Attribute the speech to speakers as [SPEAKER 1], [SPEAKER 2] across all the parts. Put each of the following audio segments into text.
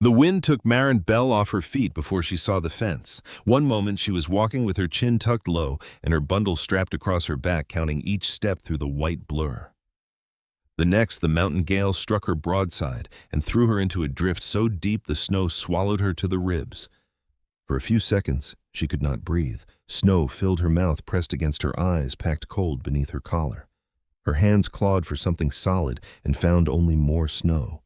[SPEAKER 1] The wind took Marin Bell off her feet before she saw the fence. One moment she was walking with her chin tucked low and her bundle strapped across her back, counting each step through the white blur. The next, the mountain gale struck her broadside and threw her into a drift so deep the snow swallowed her to the ribs. For a few seconds, she could not breathe. Snow filled her mouth, pressed against her eyes, packed cold beneath her collar. Her hands clawed for something solid and found only more snow.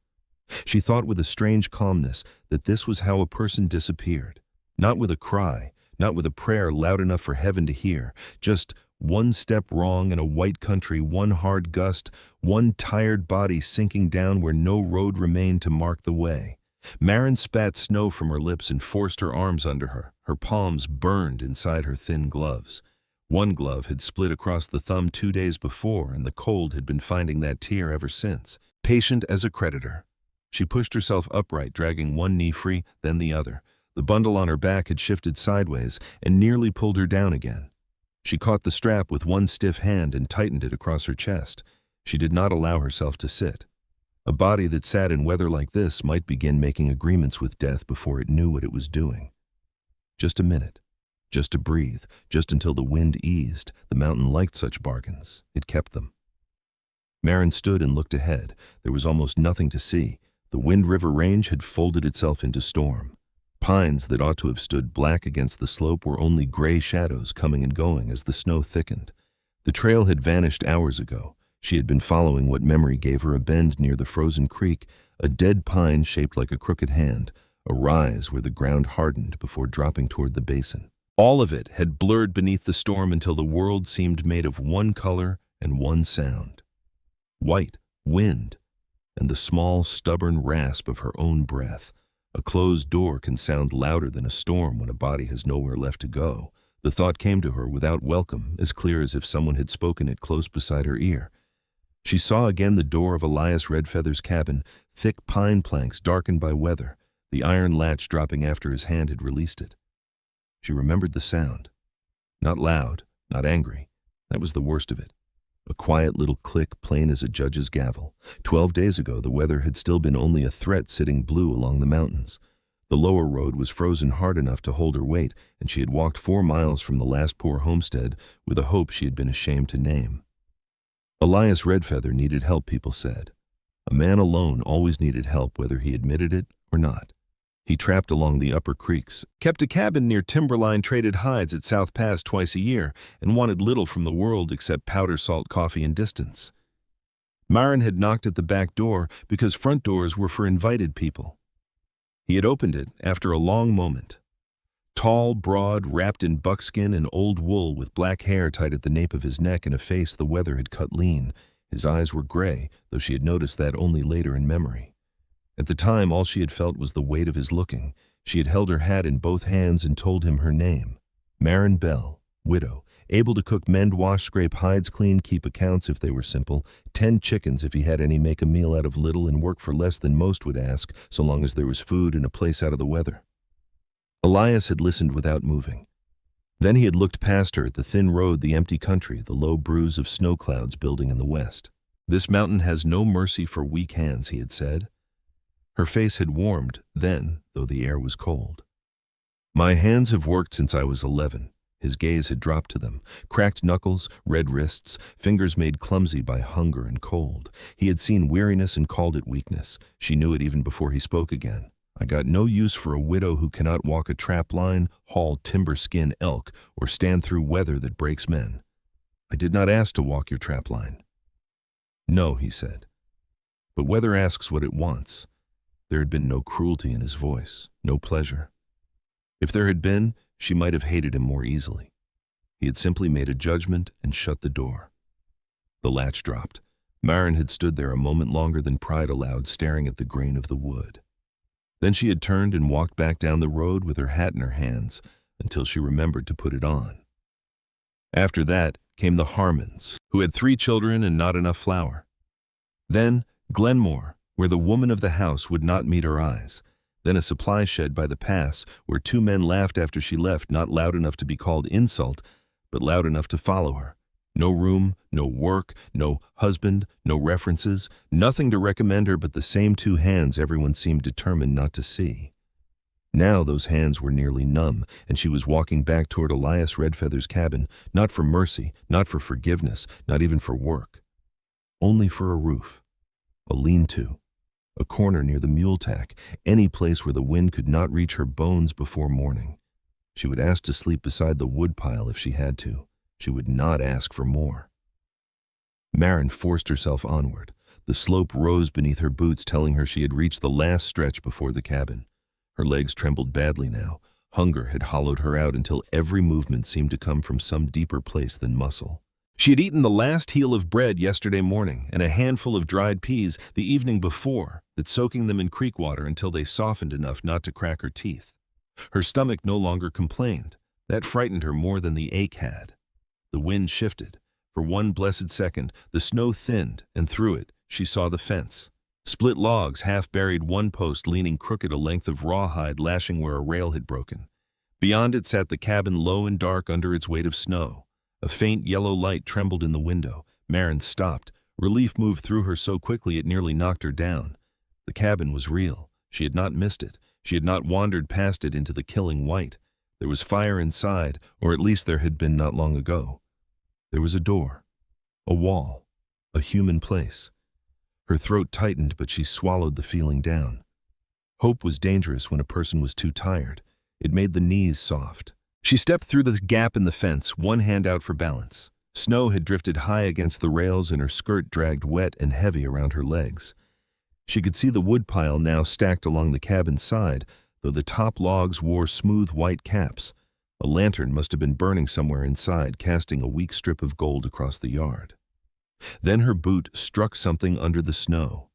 [SPEAKER 1] She thought with a strange calmness that this was how a person disappeared. Not with a cry, not with a prayer loud enough for heaven to hear, just one step wrong in a white country, one hard gust, one tired body sinking down where no road remained to mark the way. Marin spat snow from her lips and forced her arms under her. Her palms burned inside her thin gloves. One glove had split across the thumb 2 days before, and the cold had been finding that tear ever since. Patient as a creditor. She pushed herself upright, dragging one knee free, then the other. The bundle on her back had shifted sideways and nearly pulled her down again. She caught the strap with one stiff hand and tightened it across her chest. She did not allow herself to sit. A body that sat in weather like this might begin making agreements with death before it knew what it was doing. Just a minute. Just to breathe, just until the wind eased. The mountain liked such bargains. It kept them. Marin stood and looked ahead. There was almost nothing to see. The Wind River Range had folded itself into storm. Pines that ought to have stood black against the slope were only gray shadows coming and going as the snow thickened. The trail had vanished hours ago. She had been following what memory gave her a bend near the frozen creek, a dead pine shaped like a crooked hand, a rise where the ground hardened before dropping toward the basin. All of it had blurred beneath the storm until the world seemed made of one color and one sound. White, wind, and the small, stubborn rasp of her own breath. A closed door can sound louder than a storm when a body has nowhere left to go. The thought came to her without welcome, as clear as if someone had spoken it close beside her ear. She saw again the door of Elias Redfeather's cabin, thick pine planks darkened by weather, the iron latch dropping after his hand had released it. She remembered the sound. Not loud, not angry. That was the worst of it. A quiet little click, plain as a judge's gavel. 12 days ago, the weather had still been only a threat sitting blue along the mountains. The lower road was frozen hard enough to hold her weight, and she had walked 4 miles from the last poor homestead with a hope she had been ashamed to name. Elias Redfeather needed help, people said. A man alone always needed help, whether he admitted it or not. He trapped along the upper creeks, kept a cabin near timberline, traded hides at South Pass twice a year, and wanted little from the world except powder salt coffee and distance. Marin had knocked at the back door because front doors were for invited people. He had opened it after a long moment. Tall, broad, wrapped in buckskin and old wool, with black hair tied at the nape of his neck and a face the weather had cut lean. His eyes were gray, though she had noticed that only later in memory. At the time, all she had felt was the weight of his looking. She had held her hat in both hands and told him her name. Marin Bell, widow, able to cook, mend, wash, scrape hides clean, keep accounts if they were simple, 10 chickens if he had any, make a meal out of little, and work for less than most would ask, so long as there was food and a place out of the weather. Elias had listened without moving. Then he had looked past her at the thin road, the empty country, the low bruise of snow clouds building in the west. "This mountain has no mercy for weak hands," he had said. Her face had warmed then, though the air was cold. "My hands have worked since I was 11. His gaze had dropped to them. Cracked knuckles, red wrists, fingers made clumsy by hunger and cold. He had seen weariness and called it weakness. She knew it even before he spoke again. "I got no use for a widow who cannot walk a trap line, haul timber skin elk, or stand through weather that breaks men. I did not ask to walk your trap line." "No," he said. "But weather asks what it wants." There had been no cruelty in his voice, no pleasure. If there had been, she might have hated him more easily. He had simply made a judgment and shut the door. The latch dropped. Marin had stood there a moment longer than pride allowed, staring at the grain of the wood. Then she had turned and walked back down the road with her hat in her hands until she remembered to put it on. After that came the Harmons, who had 3 children and not enough flour. Then Glenmore, where the woman of the house would not meet her eyes. Then a supply shed by the pass, where 2 men laughed after she left, not loud enough to be called insult, but loud enough to follow her. No room, no work, no husband, no references, nothing to recommend her but the same two hands everyone seemed determined not to see. Now those hands were nearly numb, and she was walking back toward Elias Redfeather's cabin, not for mercy, not for forgiveness, not even for work. Only for a roof, a lean-to, a corner near the mule tack, any place where the wind could not reach her bones before morning. She would ask to sleep beside the woodpile if she had to. She would not ask for more. Maren forced herself onward. The slope rose beneath her boots, telling her she had reached the last stretch before the cabin. Her legs trembled badly now. Hunger had hollowed her out until every movement seemed to come from some deeper place than muscle. She had eaten the last heel of bread yesterday morning and a handful of dried peas the evening before, that soaking them in creek water until they softened enough not to crack her teeth. Her stomach no longer complained. That frightened her more than the ache had. The wind shifted. For one blessed second, the snow thinned, and through it, she saw the fence. Split logs half buried, one post leaning crooked, a length of rawhide lashing where a rail had broken. Beyond it sat the cabin, low and dark under its weight of snow. A faint yellow light trembled in the window. Maren stopped. Relief moved through her so quickly it nearly knocked her down. The cabin was real. She had not missed it. She had not wandered past it into the killing white. There was fire inside, or at least there had been not long ago. There was a door, a wall, a human place. Her throat tightened, but she swallowed the feeling down. Hope was dangerous when a person was too tired. It made the knees soft. She stepped through the gap in the fence, one hand out for balance. Snow had drifted high against the rails and her skirt dragged wet and heavy around her legs. She could see the woodpile now stacked along the cabin side, though the top logs wore smooth white caps. A lantern must have been burning somewhere inside, casting a weak strip of gold across the yard. Then her boot struck something under the snow.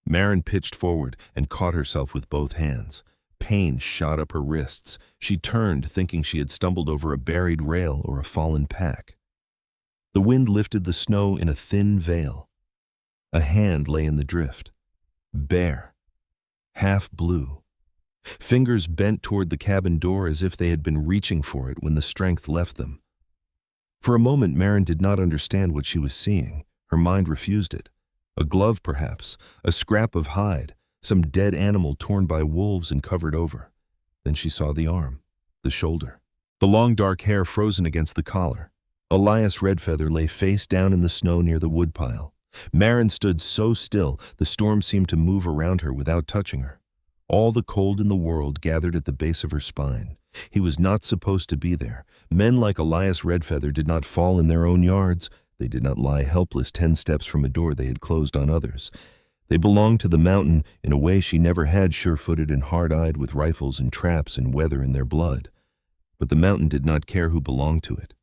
[SPEAKER 1] Maren pitched forward and caught herself with both hands. Pain shot up her wrists. She turned, thinking she had stumbled over a buried rail or a fallen pack. The wind lifted the snow in a thin veil. A hand lay in the drift, bare, half blue. Fingers bent toward the cabin door as if they had been reaching for it when the strength left them. For a moment, Maren did not understand what she was seeing. Her mind refused it. A glove, perhaps, a scrap of hide, some dead animal torn by wolves and covered over. Then she saw the arm, the shoulder, the long dark hair frozen against the collar. Elias Redfeather lay face down in the snow near the woodpile. Maren stood so still, the storm seemed to move around her without touching her. All the cold in the world gathered at the base of her spine. He was not supposed to be there. Men like Elias Redfeather did not fall in their own yards. They did not lie helpless 10 steps from a door they had closed on others. They belonged to the mountain in a way she never had, sure-footed and hard-eyed, with rifles and traps and weather in their blood. But the mountain did not care who belonged to it.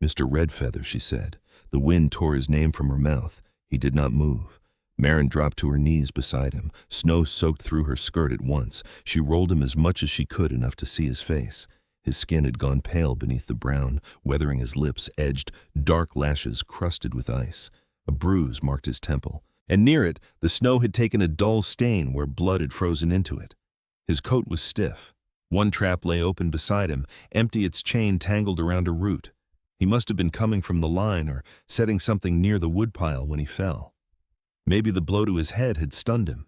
[SPEAKER 1] Mr. Redfeather, she said. The wind tore his name from her mouth. He did not move. Maren dropped to her knees beside him. Snow soaked through her skirt at once. She rolled him as much as she could, enough to see his face. His skin had gone pale beneath the brown, weathering his lips, edged, dark lashes crusted with ice. A bruise marked his temple, and near it the snow had taken a dull stain where blood had frozen into it. His coat was stiff. One trap lay open beside him, empty, its chain tangled around a root. He must have been coming from the line or setting something near the woodpile when he fell. Maybe the blow to his head had stunned him.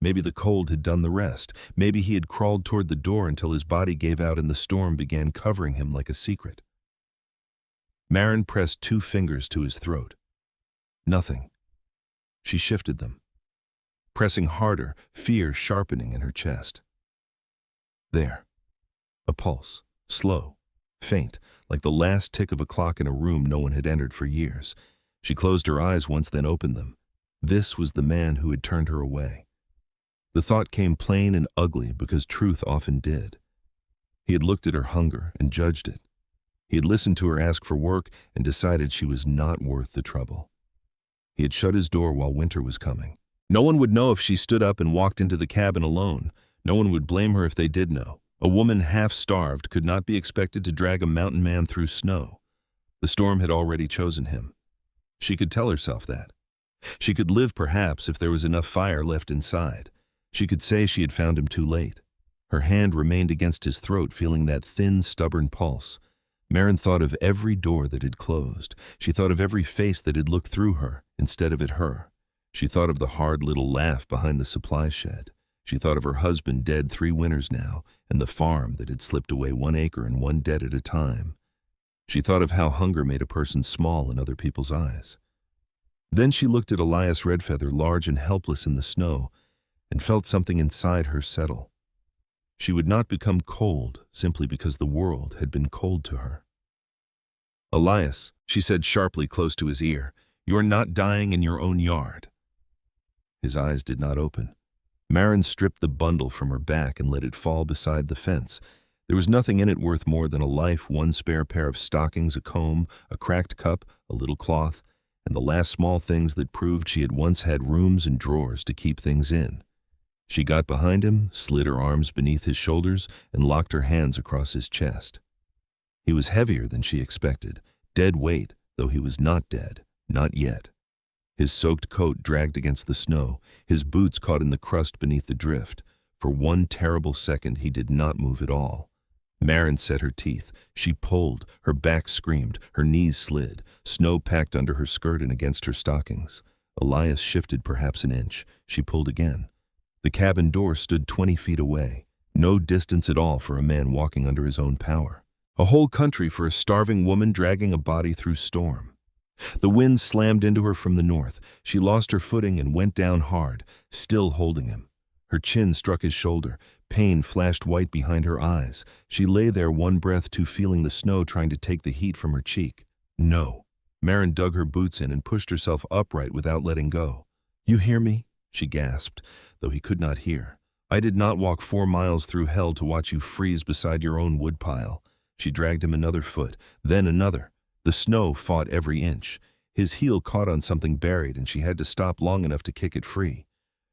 [SPEAKER 1] Maybe the cold had done the rest. Maybe he had crawled toward the door until his body gave out and the storm began covering him like a secret. Maren pressed 2 fingers to his throat. Nothing. She shifted them, pressing harder, fear sharpening in her chest. There. A pulse, slow, faint, like the last tick of a clock in a room no one had entered for years. She closed her eyes once, then opened them. This was the man who had turned her away. The thought came plain and ugly because truth often did. He had looked at her hunger and judged it. He had listened to her ask for work and decided she was not worth the trouble. He had shut his door while winter was coming. No one would know if she stood up and walked into the cabin alone. No one would blame her if they did know. A woman half-starved could not be expected to drag a mountain man through snow. The storm had already chosen him. She could tell herself that. She could live, perhaps, if there was enough fire left inside. She could say she had found him too late. Her hand remained against his throat, feeling that thin, stubborn pulse. Maren thought of every door that had closed. She thought of every face that had looked through her instead of at her. She thought of the hard little laugh behind the supply shed. She thought of her husband dead 3 winters now, and the farm that had slipped away 1 acre and 1 debt at a time. She thought of how hunger made a person small in other people's eyes. Then she looked at Elias Redfeather, large and helpless in the snow, and felt something inside her settle. She would not become cold simply because the world had been cold to her. "Elias," she said sharply close to his ear, "you're not dying in your own yard." His eyes did not open. Maren stripped the bundle from her back and let it fall beside the fence. There was nothing in it worth more than a life, 1 spare pair of stockings, a comb, a cracked cup, a little cloth, and the last small things that proved she had once had rooms and drawers to keep things in. She got behind him, slid her arms beneath his shoulders, and locked her hands across his chest. He was heavier than she expected, dead weight, though he was not dead, not yet. His soaked coat dragged against the snow, his boots caught in the crust beneath the drift. For 1 terrible second he did not move at all. Maren set her teeth. She pulled, her back screamed, her knees slid, snow packed under her skirt and against her stockings. Elias shifted perhaps an inch. She pulled again. The cabin door stood 20 feet away, no distance at all for a man walking under his own power. A whole country for a starving woman dragging a body through storm. The wind slammed into her from the north. She lost her footing and went down hard, still holding him. Her chin struck his shoulder. Pain flashed white behind her eyes. She lay there, one breath too, feeling the snow trying to take the heat from her cheek. No. Maren dug her boots in and pushed herself upright without letting go. "You hear me?" she gasped, though he could not hear. "I did not walk 4 miles through hell to watch you freeze beside your own woodpile." She dragged him another foot, then another. The snow fought every inch. His heel caught on something buried, and she had to stop long enough to kick it free.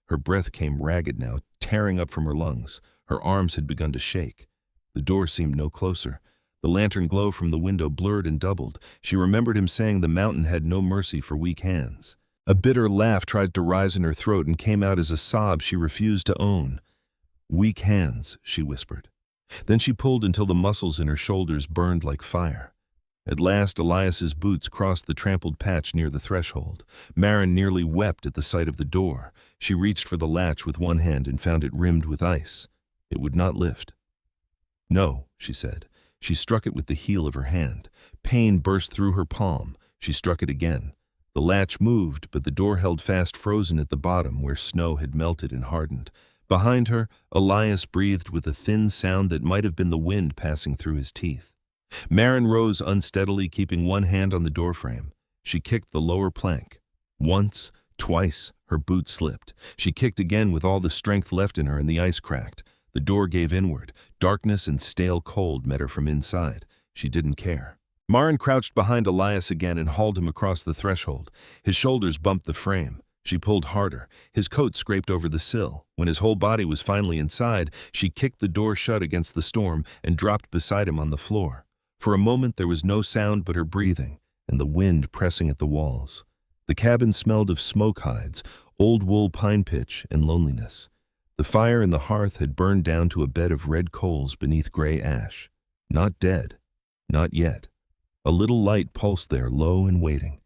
[SPEAKER 1] Her breath came ragged now, tearing up from her lungs. Her arms had begun to shake. The door seemed no closer. The lantern glow from the window blurred and doubled. She remembered him saying the mountain had no mercy for weak hands. A bitter laugh tried to rise in her throat and came out as a sob she refused to own. "Weak hands," she whispered. Then she pulled until the muscles in her shoulders burned like fire. At last Elias's boots crossed the trampled patch near the threshold. Maren nearly wept at the sight of the door. She reached for the latch with one hand and found it rimmed with ice. It would not lift. "No," she said. She struck it with the heel of her hand. Pain burst through her palm. She struck it again. The latch moved, but the door held fast, frozen at the bottom where snow had melted and hardened. Behind her, Elias breathed with a thin sound that might have been the wind passing through his teeth. Maren rose unsteadily, keeping one hand on the doorframe. She kicked the lower plank. Once, twice, her boot slipped. She kicked again with all the strength left in her, and the ice cracked. The door gave inward. Darkness and stale cold met her from inside. She didn't care. Maren crouched behind Elias again and hauled him across the threshold. His shoulders bumped the frame. She pulled harder. His coat scraped over the sill. When his whole body was finally inside, she kicked the door shut against the storm and dropped beside him on the floor. For a moment there was no sound but her breathing and the wind pressing at the walls. The cabin smelled of smoke hides, old wool, pine pitch, and loneliness. The fire in the hearth had burned down to a bed of red coals beneath gray ash. Not dead. Not yet. A little light pulsed there, low and waiting.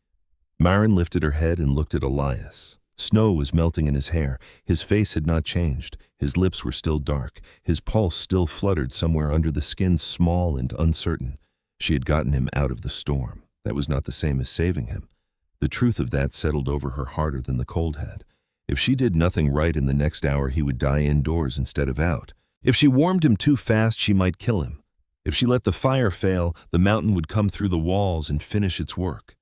[SPEAKER 1] Maren lifted her head and looked at Elias. Snow was melting in his hair. His face had not changed. His lips were still dark. His pulse still fluttered somewhere under the skin, small and uncertain. She had gotten him out of the storm. That was not the same as saving him. The truth of that settled over her harder than the cold had. If she did nothing right in the next hour, he would die indoors instead of out. If she warmed him too fast, she might kill him. If she let the fire fail, the mountain would come through the walls and finish its work.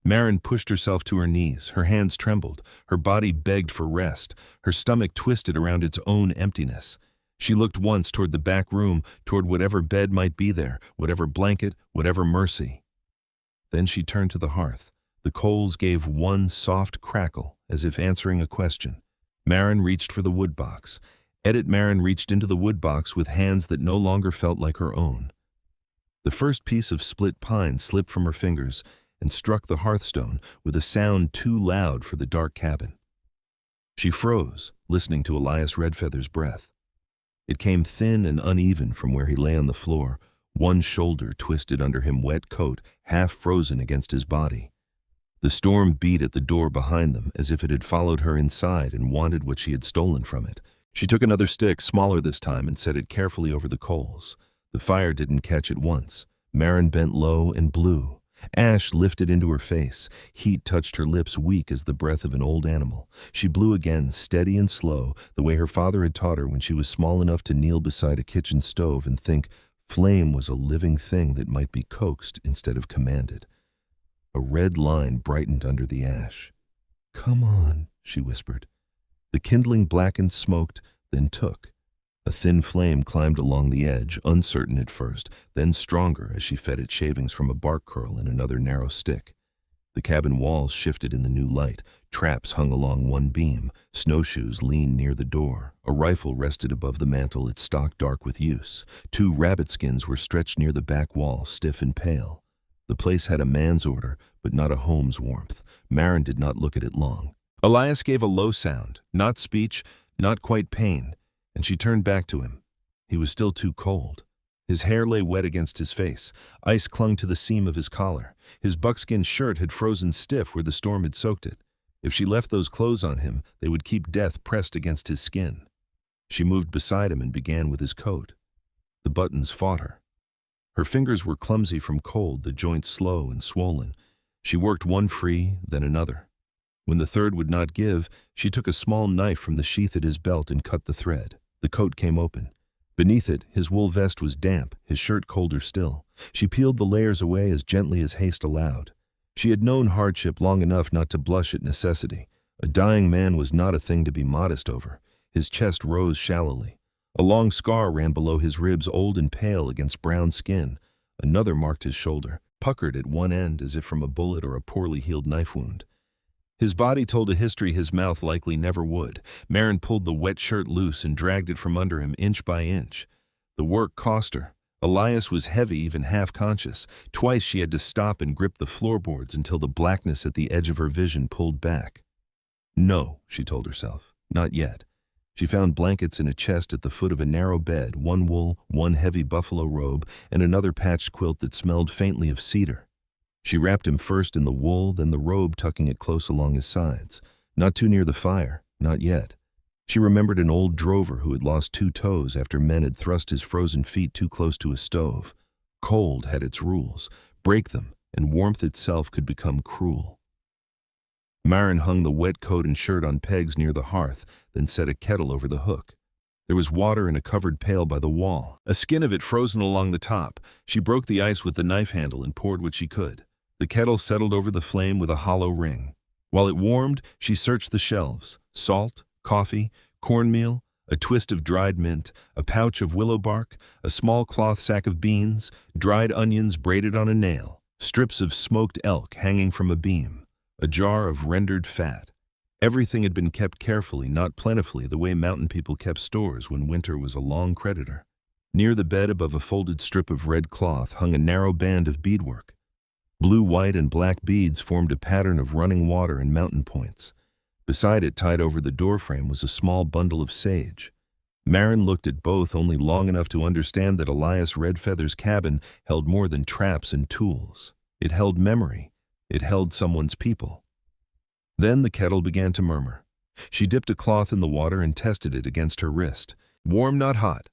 [SPEAKER 1] Maren pushed herself to her knees. Her hands trembled. Her body begged for rest. Her stomach twisted around its own emptiness. She looked once toward the back room, toward whatever bed might be there, whatever blanket, whatever mercy. Then she turned to the hearth. The coals gave one soft crackle, as if answering a question. Maren reached for the wood box. Maren reached into the wood box with hands that no longer felt like her own. The first piece of split pine slipped from her fingers and struck the hearthstone with a sound too loud for the dark cabin. She froze, listening to Elias Redfeather's breath. It came thin and uneven from where he lay on the floor, One shoulder twisted under him, wet coat half frozen against his body. The storm beat at the door behind them as if it had followed her inside and wanted what she had stolen from it. She took another stick, smaller this time, and set it carefully over the coals. The fire didn't catch at once. Maren bent low and blew. Ash lifted into her face. Heat touched her lips, weak as the breath of an old animal. She blew again, steady and slow, the way her father had taught her when she was small enough to kneel beside a kitchen stove and think flame was a living thing that might be coaxed instead of commanded. A red line brightened under the ash. "Come on," she whispered. The kindling blackened, smoked, then took. A thin flame climbed along the edge, uncertain at first, then stronger as she fed it shavings from a bark curl and another narrow stick. The cabin walls shifted in the new light. Traps hung along one beam. Snowshoes leaned near the door. A rifle rested above the mantel, its stock dark with use. 2 rabbit skins were stretched near the back wall, stiff and pale. The place had a man's order, but not a home's warmth. Maren did not look at it long. Elias gave a low sound, not speech, not quite pain, and she turned back to him. He was still too cold. His hair lay wet against his face. Ice clung to the seam of his collar. His buckskin shirt had frozen stiff where the storm had soaked it. If she left those clothes on him, they would keep death pressed against his skin. She moved beside him and began with his coat. The buttons fought her. Her fingers were clumsy from cold, the joints slow and swollen. She worked one free, then another. When the third would not give, she took a small knife from the sheath at his belt and cut the thread. The coat came open. Beneath it, his wool vest was damp, his shirt colder still. She peeled the layers away as gently as haste allowed. She had known hardship long enough not to blush at necessity. A dying man was not a thing to be modest over. His chest rose shallowly. A long scar ran below his ribs, old and pale against brown skin. Another marked his shoulder, puckered at one end as if from a bullet or a poorly healed knife wound. His body told a history his mouth likely never would. Maren pulled the wet shirt loose and dragged it from under him inch by inch. The work cost her. Elias was heavy, even half-conscious. Twice she had to stop and grip the floorboards until the blackness at the edge of her vision pulled back. No, she told herself, not yet. She found blankets in a chest at the foot of a narrow bed, one wool, one heavy buffalo robe, and another patched quilt that smelled faintly of cedar. She wrapped him first in the wool, then the robe, tucking it close along his sides. Not too near the fire, not yet. She remembered an old drover who had lost 2 toes after men had thrust his frozen feet too close to a stove. Cold had its rules. Break them, and warmth itself could become cruel. Maren hung the wet coat and shirt on pegs near the hearth, then set a kettle over the hook. There was water in a covered pail by the wall, a skin of it frozen along the top. She broke the ice with the knife handle and poured what she could. The kettle settled over the flame with a hollow ring. While it warmed, she searched the shelves. Salt, coffee, cornmeal, a twist of dried mint, a pouch of willow bark, a small cloth sack of beans, dried onions braided on a nail, strips of smoked elk hanging from a beam, a jar of rendered fat. Everything had been kept carefully, not plentifully, the way mountain people kept stores when winter was a long creditor. Near the bed, above a folded strip of red cloth, hung a narrow band of beadwork. Blue, white, and black beads formed a pattern of running water and mountain points. Beside it, tied over the doorframe, was a small bundle of sage. Maren looked at both only long enough to understand that Elias Redfeather's cabin held more than traps and tools. It held memory. It held someone's people. Then the kettle began to murmur. She dipped a cloth in the water and tested it against her wrist. Warm, not hot.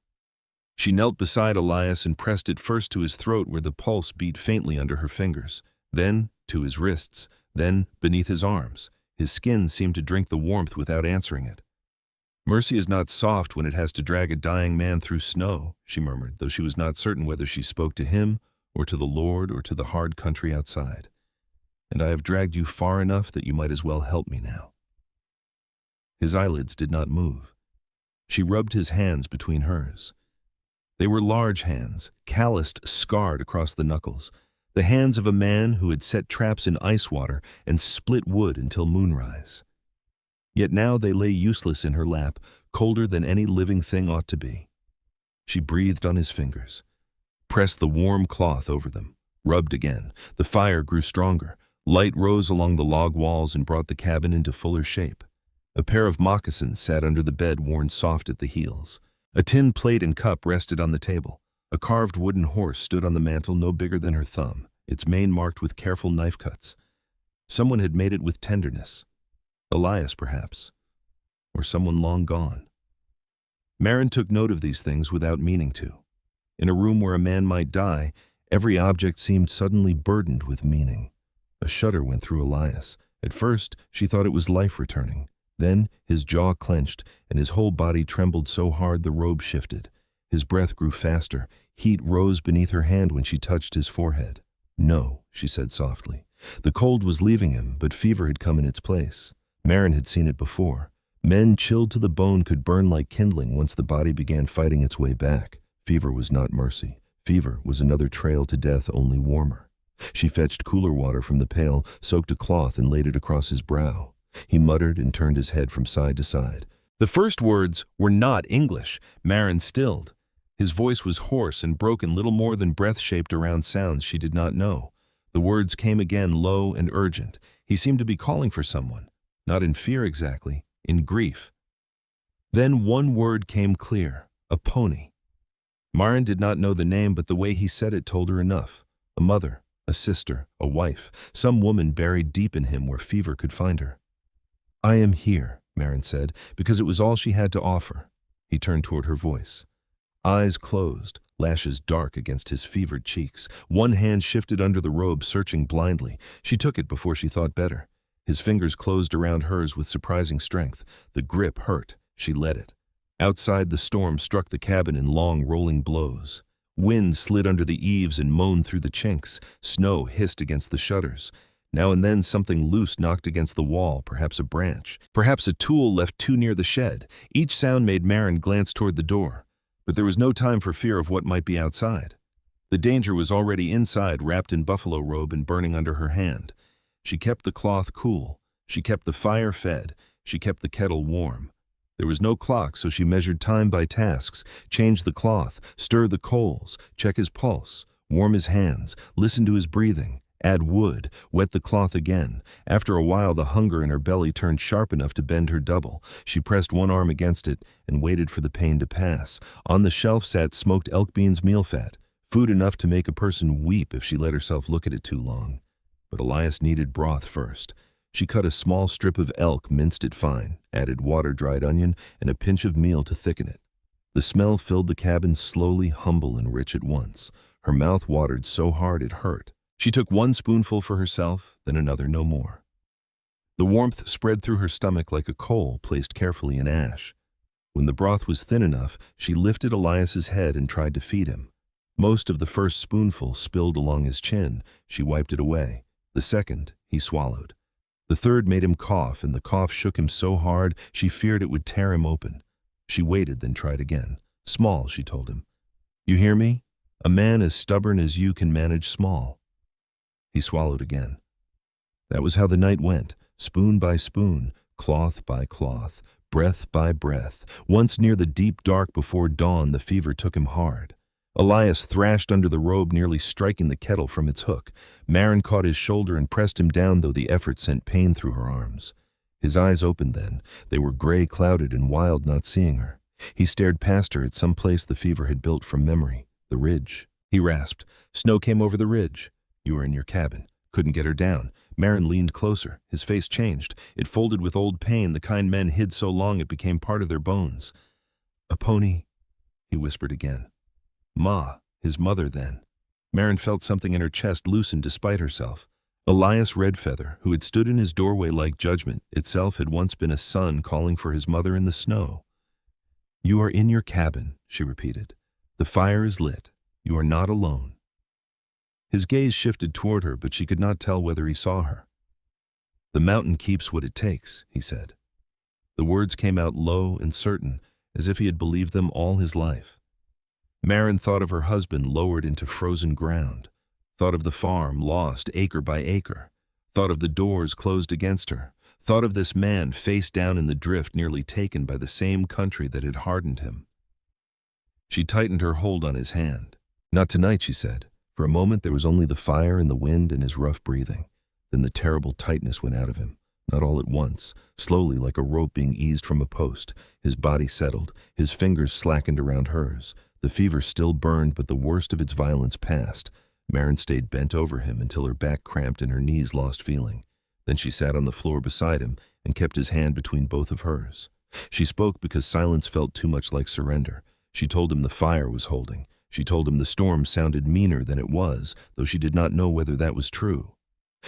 [SPEAKER 1] She knelt beside Elias and pressed it first to his throat where the pulse beat faintly under her fingers, then to his wrists, then beneath his arms. His skin seemed to drink the warmth without answering it. "Mercy is not soft when it has to drag a dying man through snow," she murmured, though she was not certain whether she spoke to him or to the Lord or to the hard country outside. "And I have dragged you far enough that you might as well help me now." His eyelids did not move. She rubbed his hands between hers. They were large hands, calloused, scarred across the knuckles, the hands of a man who had set traps in ice water and split wood until moonrise. Yet now they lay useless in her lap, colder than any living thing ought to be. She breathed on his fingers, pressed the warm cloth over them, rubbed again. The fire grew stronger. Light rose along the log walls and brought the cabin into fuller shape. A pair of moccasins sat under the bed, worn soft at the heels. A tin plate and cup rested on the table. A carved wooden horse stood on the mantel no bigger than her thumb, its mane marked with careful knife cuts. Someone had made it with tenderness. Elias, perhaps, or someone long gone. Maren took note of these things without meaning to. In a room where a man might die, every object seemed suddenly burdened with meaning. A shudder went through Elias. At first, she thought it was life returning. Then, his jaw clenched, and his whole body trembled so hard the robe shifted. His breath grew faster. Heat rose beneath her hand when she touched his forehead. "No," she said softly. The cold was leaving him, but fever had come in its place. Maren had seen it before. Men chilled to the bone could burn like kindling once the body began fighting its way back. Fever was not mercy. Fever was another trail to death, only warmer. She fetched cooler water from the pail, soaked a cloth, and laid it across his brow. He muttered and turned his head from side to side. The first words were not English. Maren stilled. His voice was hoarse and broken, little more than breath shaped around sounds she did not know. The words came again, low and urgent. He seemed to be calling for someone. Not in fear exactly, in grief. Then one word came clear, a pony. Maren did not know the name, but the way he said it told her enough. A mother, a sister, a wife, some woman buried deep in him where fever could find her. "I am here," Maren said, because it was all she had to offer. He turned toward her voice. Eyes closed, lashes dark against his fevered cheeks. One hand shifted under the robe, searching blindly. She took it before she thought better. His fingers closed around hers with surprising strength. The grip hurt. She let it. Outside, the storm struck the cabin in long, rolling blows. Wind slid under the eaves and moaned through the chinks. Snow hissed against the shutters. Now and then something loose knocked against the wall, perhaps a branch, perhaps a tool left too near the shed. Each sound made Maren glance toward the door. But there was no time for fear of what might be outside. The danger was already inside, wrapped in buffalo robe and burning under her hand. She kept the cloth cool. She kept the fire fed. She kept the kettle warm. There was no clock, so she measured time by tasks, change the cloth, stir the coals, check his pulse, warm his hands, listen to his breathing, add wood, wet the cloth again. After a while, the hunger in her belly turned sharp enough to bend her double. She pressed one arm against it and waited for the pain to pass. On the shelf sat smoked elk beans meal fat, food enough to make a person weep if she let herself look at it too long. But Elias needed broth first. She cut a small strip of elk, minced it fine, added water-dried onion, and a pinch of meal to thicken it. The smell filled the cabin, slowly, humble and rich at once. Her mouth watered so hard it hurt. She took one spoonful for herself, then another, no more. The warmth spread through her stomach like a coal placed carefully in ash. When the broth was thin enough, she lifted Elias's head and tried to feed him. Most of the first spoonful spilled along his chin. She wiped it away. The second, he swallowed. The third made him cough, and the cough shook him so hard she feared it would tear him open. She waited, then tried again. "Small," she told him. "You hear me? A man as stubborn as you can manage small." He swallowed again. That was how the night went, spoon by spoon, cloth by cloth, breath by breath. Once near the deep dark before dawn, the fever took him hard. Elias thrashed under the robe, nearly striking the kettle from its hook. Maren caught his shoulder and pressed him down, though the effort sent pain through her arms. His eyes opened then. They were gray, clouded, and wild, not seeing her. He stared past her at some place the fever had built from memory. The ridge. He rasped. "Snow came over the ridge. You were in your cabin. Couldn't get her down." Maren leaned closer. His face changed. It folded with old pain, the kind men hid so long it became part of their bones. "A pony," he whispered again. Ma, his mother then. Maren felt something in her chest loosen despite herself. Elias Redfeather, who had stood in his doorway like judgment itself, had once been a son calling for his mother in the snow. "You are in your cabin," she repeated. "The fire is lit. You are not alone." His gaze shifted toward her, but she could not tell whether he saw her. "The mountain keeps what it takes," he said. The words came out low and certain, as if he had believed them all his life. Maren thought of her husband lowered into frozen ground, thought of the farm lost acre by acre, thought of the doors closed against her, thought of this man face down in the drift, nearly taken by the same country that had hardened him. She tightened her hold on his hand. "Not tonight," she said. For a moment there was only the fire and the wind and his rough breathing. Then the terrible tightness went out of him. Not all at once, slowly like a rope being eased from a post. His body settled, his fingers slackened around hers. The fever still burned, but the worst of its violence passed. Maren stayed bent over him until her back cramped and her knees lost feeling. Then she sat on the floor beside him and kept his hand between both of hers. She spoke because silence felt too much like surrender. She told him the fire was holding. She told him the storm sounded meaner than it was, though she did not know whether that was true.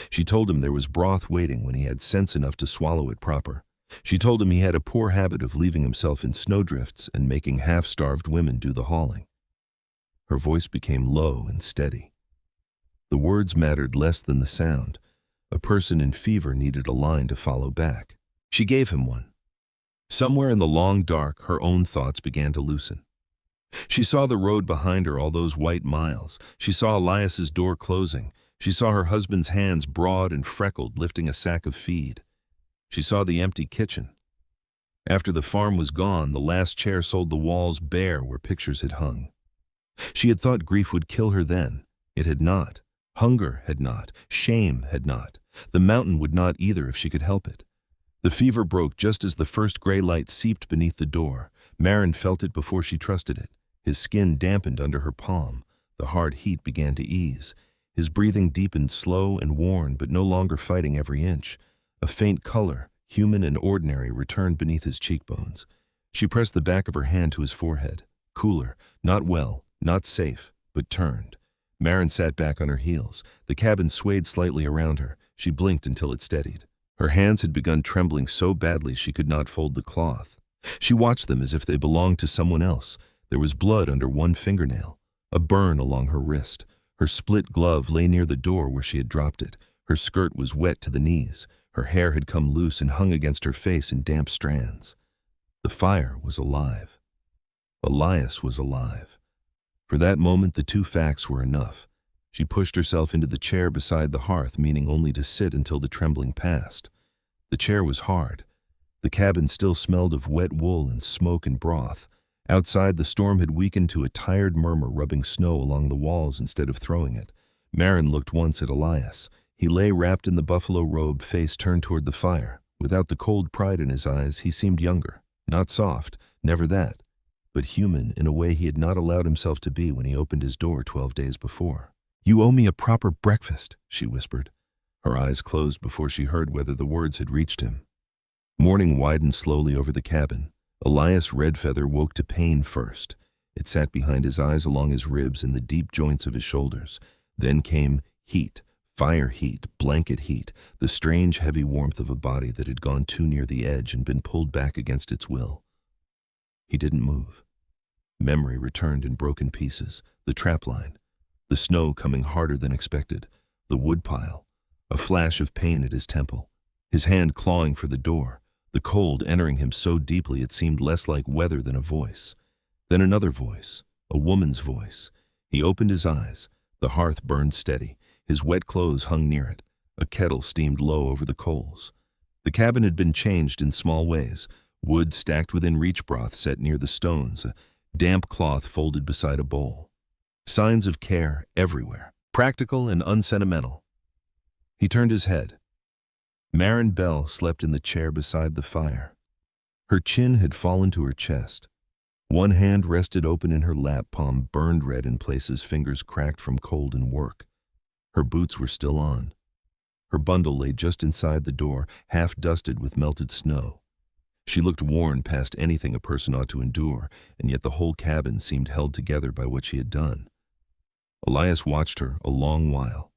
[SPEAKER 1] She told him there was broth waiting when he had sense enough to swallow it proper. She told him he had a poor habit of leaving himself in snowdrifts and making half-starved women do the hauling. Her voice became low and steady. The words mattered less than the sound. A person in fever needed a line to follow back. She gave him one. Somewhere in the long dark, her own thoughts began to loosen. She saw the road behind her, all those white miles. She saw Elias's door closing. She saw her husband's hands, broad and freckled, lifting a sack of feed. She saw the empty kitchen. After the farm was gone, the last chair sold the walls bare where pictures had hung. She had thought grief would kill her then. It had not. Hunger had not. Shame had not. The mountain would not either if she could help it. The fever broke just as the first gray light seeped beneath the door. Maren felt it before she trusted it. His skin dampened under her palm. The hard heat began to ease. His breathing deepened, slow and worn, but no longer fighting every inch. A faint color, human and ordinary, returned beneath his cheekbones. She pressed the back of her hand to his forehead. Cooler, not well, not safe, but turned. Maren sat back on her heels. The cabin swayed slightly around her. She blinked until it steadied. Her hands had begun trembling so badly she could not fold the cloth. She watched them as if they belonged to someone else. There was blood under one fingernail, a burn along her wrist. Her split glove lay near the door where she had dropped it. Her skirt was wet to the knees. Her hair had come loose and hung against her face in damp strands. The fire was alive. Elias was alive. For that moment, the two facts were enough. She pushed herself into the chair beside the hearth, meaning only to sit until the trembling passed. The chair was hard. The cabin still smelled of wet wool and smoke and broth. Outside, the storm had weakened to a tired murmur, rubbing snow along the walls instead of throwing it. Maren looked once at Elias. He lay wrapped in the buffalo robe, face turned toward the fire. Without the cold pride in his eyes, he seemed younger. Not soft, never that, but human in a way he had not allowed himself to be when he opened his door 12 days before. "You owe me a proper breakfast," she whispered. Her eyes closed before she heard whether the words had reached him. Morning widened slowly over the cabin. Elias Redfeather woke to pain first. It sat behind his eyes, along his ribs, and the deep joints of his shoulders. Then came heat, fire heat, blanket heat, the strange heavy warmth of a body that had gone too near the edge and been pulled back against its will. He didn't move. Memory returned in broken pieces. The trap line, the snow coming harder than expected, the woodpile, a flash of pain at his temple, his hand clawing for the door, the cold entering him so deeply it seemed less like weather than a voice. Then another voice, a woman's voice. He opened his eyes. The hearth burned steady. His wet clothes hung near it. A kettle steamed low over the coals. The cabin had been changed in small ways. Wood stacked within reach broth set near the stones, a damp cloth folded beside a bowl. Signs of care everywhere, practical and unsentimental. He turned his head. Maren Bell slept in the chair beside the fire. Her chin had fallen to her chest. One hand rested open in her lap, palm burned red in places, fingers cracked from cold and work. Her boots were still on. Her bundle lay just inside the door, half dusted with melted snow. She looked worn past anything a person ought to endure, and yet the whole cabin seemed held together by what she had done. Elias watched her a long while.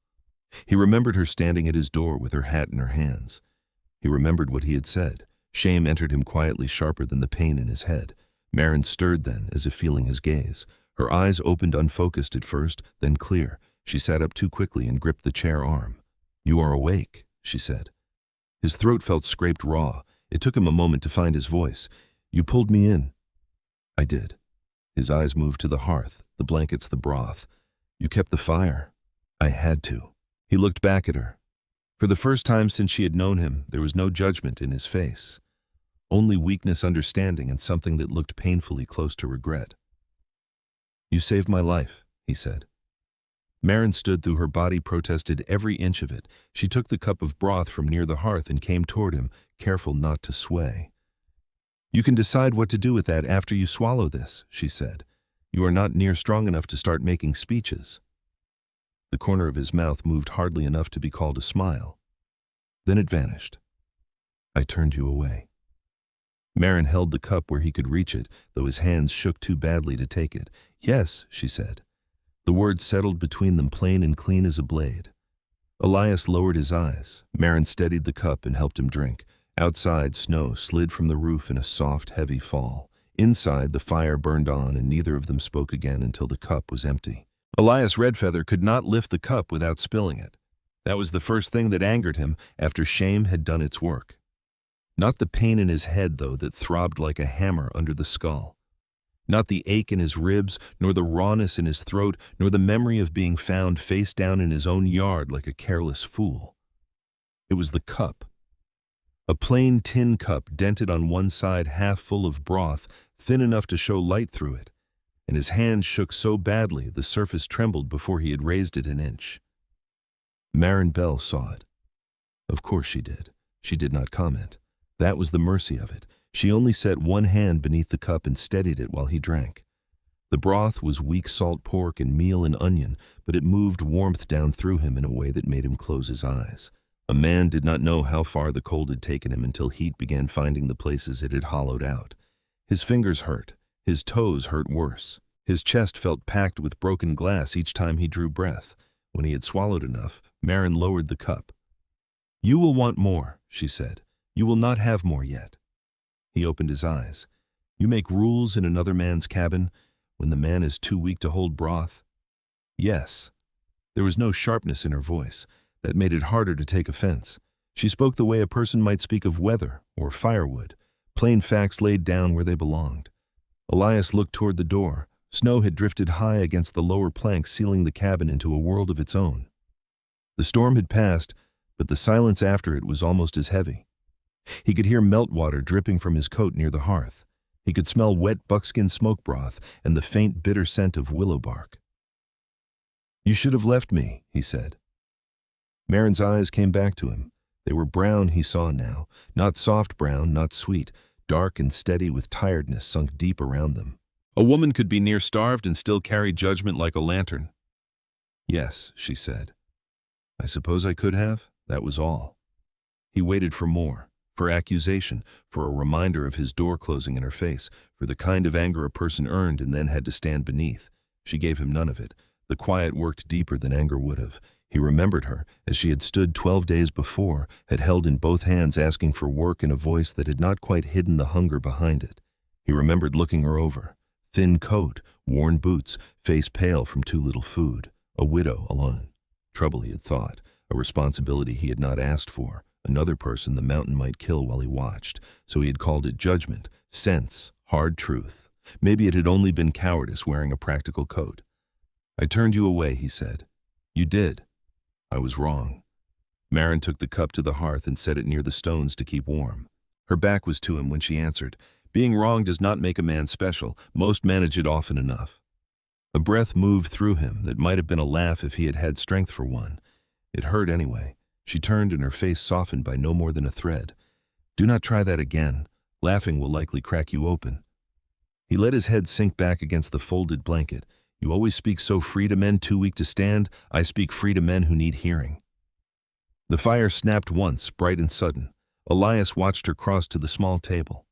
[SPEAKER 1] He remembered her standing at his door with her hat in her hands. He remembered what he had said. Shame entered him quietly, sharper than the pain in his head. Maren stirred then, as if feeling his gaze. Her eyes opened unfocused at first, then clear. She sat up too quickly and gripped the chair arm. "You are awake," she said. His throat felt scraped raw. It took him a moment to find his voice. "You pulled me in." "I did." His eyes moved to the hearth, the blankets, the broth. "You kept the fire." "I had to." He looked back at her. For the first time since she had known him, there was no judgment in his face. Only weakness, understanding, and something that looked painfully close to regret. "You saved my life," he said. Marin stood through her body, protested every inch of it. She took the cup of broth from near the hearth and came toward him, careful not to sway. "You can decide what to do with that after you swallow this," she said. "You are not near strong enough to start making speeches." The corner of his mouth moved hardly enough to be called a smile. Then it vanished. "I turned you away." Marin held the cup where he could reach it, though his hands shook too badly to take it. "Yes," she said. The words settled between them, plain and clean as a blade. Elias lowered his eyes. Marin steadied the cup and helped him drink. Outside, snow slid from the roof in a soft, heavy fall. Inside, the fire burned on, and neither of them spoke again until the cup was empty. Elias Redfeather could not lift the cup without spilling it. That was the first thing that angered him after shame had done its work. Not the pain in his head, though, that throbbed like a hammer under the skull. Not the ache in his ribs, nor the rawness in his throat, nor the memory of being found face down in his own yard like a careless fool. It was the cup. A plain tin cup dented on one side, half full of broth, thin enough to show light through it, and his hand shook so badly the surface trembled before he had raised it an inch. Marin Bell saw it. Of course she did. She did not comment. That was the mercy of it. She only set one hand beneath the cup and steadied it while he drank. The broth was weak salt pork and meal and onion, but it moved warmth down through him in a way that made him close his eyes. A man did not know how far the cold had taken him until heat began finding the places it had hollowed out. His fingers hurt. His toes hurt worse. His chest felt packed with broken glass each time he drew breath. When he had swallowed enough, Marin lowered the cup. "You will want more," she said. "You will not have more yet." He opened his eyes. "You make rules in another man's cabin when the man is too weak to hold broth?" "Yes." There was no sharpness in her voice. That made it harder to take offense. She spoke the way a person might speak of weather or firewood, plain facts laid down where they belonged. Elias looked toward the door. Snow had drifted high against the lower plank, sealing the cabin into a world of its own. The storm had passed, but the silence after it was almost as heavy. He could hear meltwater dripping from his coat near the hearth. He could smell wet buckskin smoke broth and the faint, bitter scent of willow bark. "You should have left me," he said. Marin's eyes came back to him. They were brown, he saw now. Not soft brown, not sweet. Dark and steady with tiredness sunk deep around them. A woman could be near starved and still carry judgment like a lantern. "Yes," she said. "I suppose I could have. That was all." He waited for more. For accusation, for a reminder of his door closing in her face, for the kind of anger a person earned and then had to stand beneath. She gave him none of it. The quiet worked deeper than anger would have. He remembered her, as she had stood 12 days before, had held in both hands asking for work in a voice that had not quite hidden the hunger behind it. He remembered looking her over. Thin coat, worn boots, face pale from too little food. A widow alone. Trouble, he had thought. A responsibility he had not asked for. Another person the mountain might kill while he watched, so he had called it judgment, sense, hard truth. Maybe it had only been cowardice wearing a practical coat. "I turned you away," he said. "You did. I was wrong." Marin took the cup to the hearth and set it near the stones to keep warm. Her back was to him when she answered, "Being wrong does not make a man special. Most manage it often enough." A breath moved through him that might have been a laugh if he had had strength for one. It hurt anyway. She turned and her face softened by no more than a thread. "Do not try that again. Laughing will likely crack you open." He let his head sink back against the folded blanket. "You always speak so free to men too weak to stand. I speak free to men who need hearing." The fire snapped once, bright and sudden. Elias watched her cross to the small table.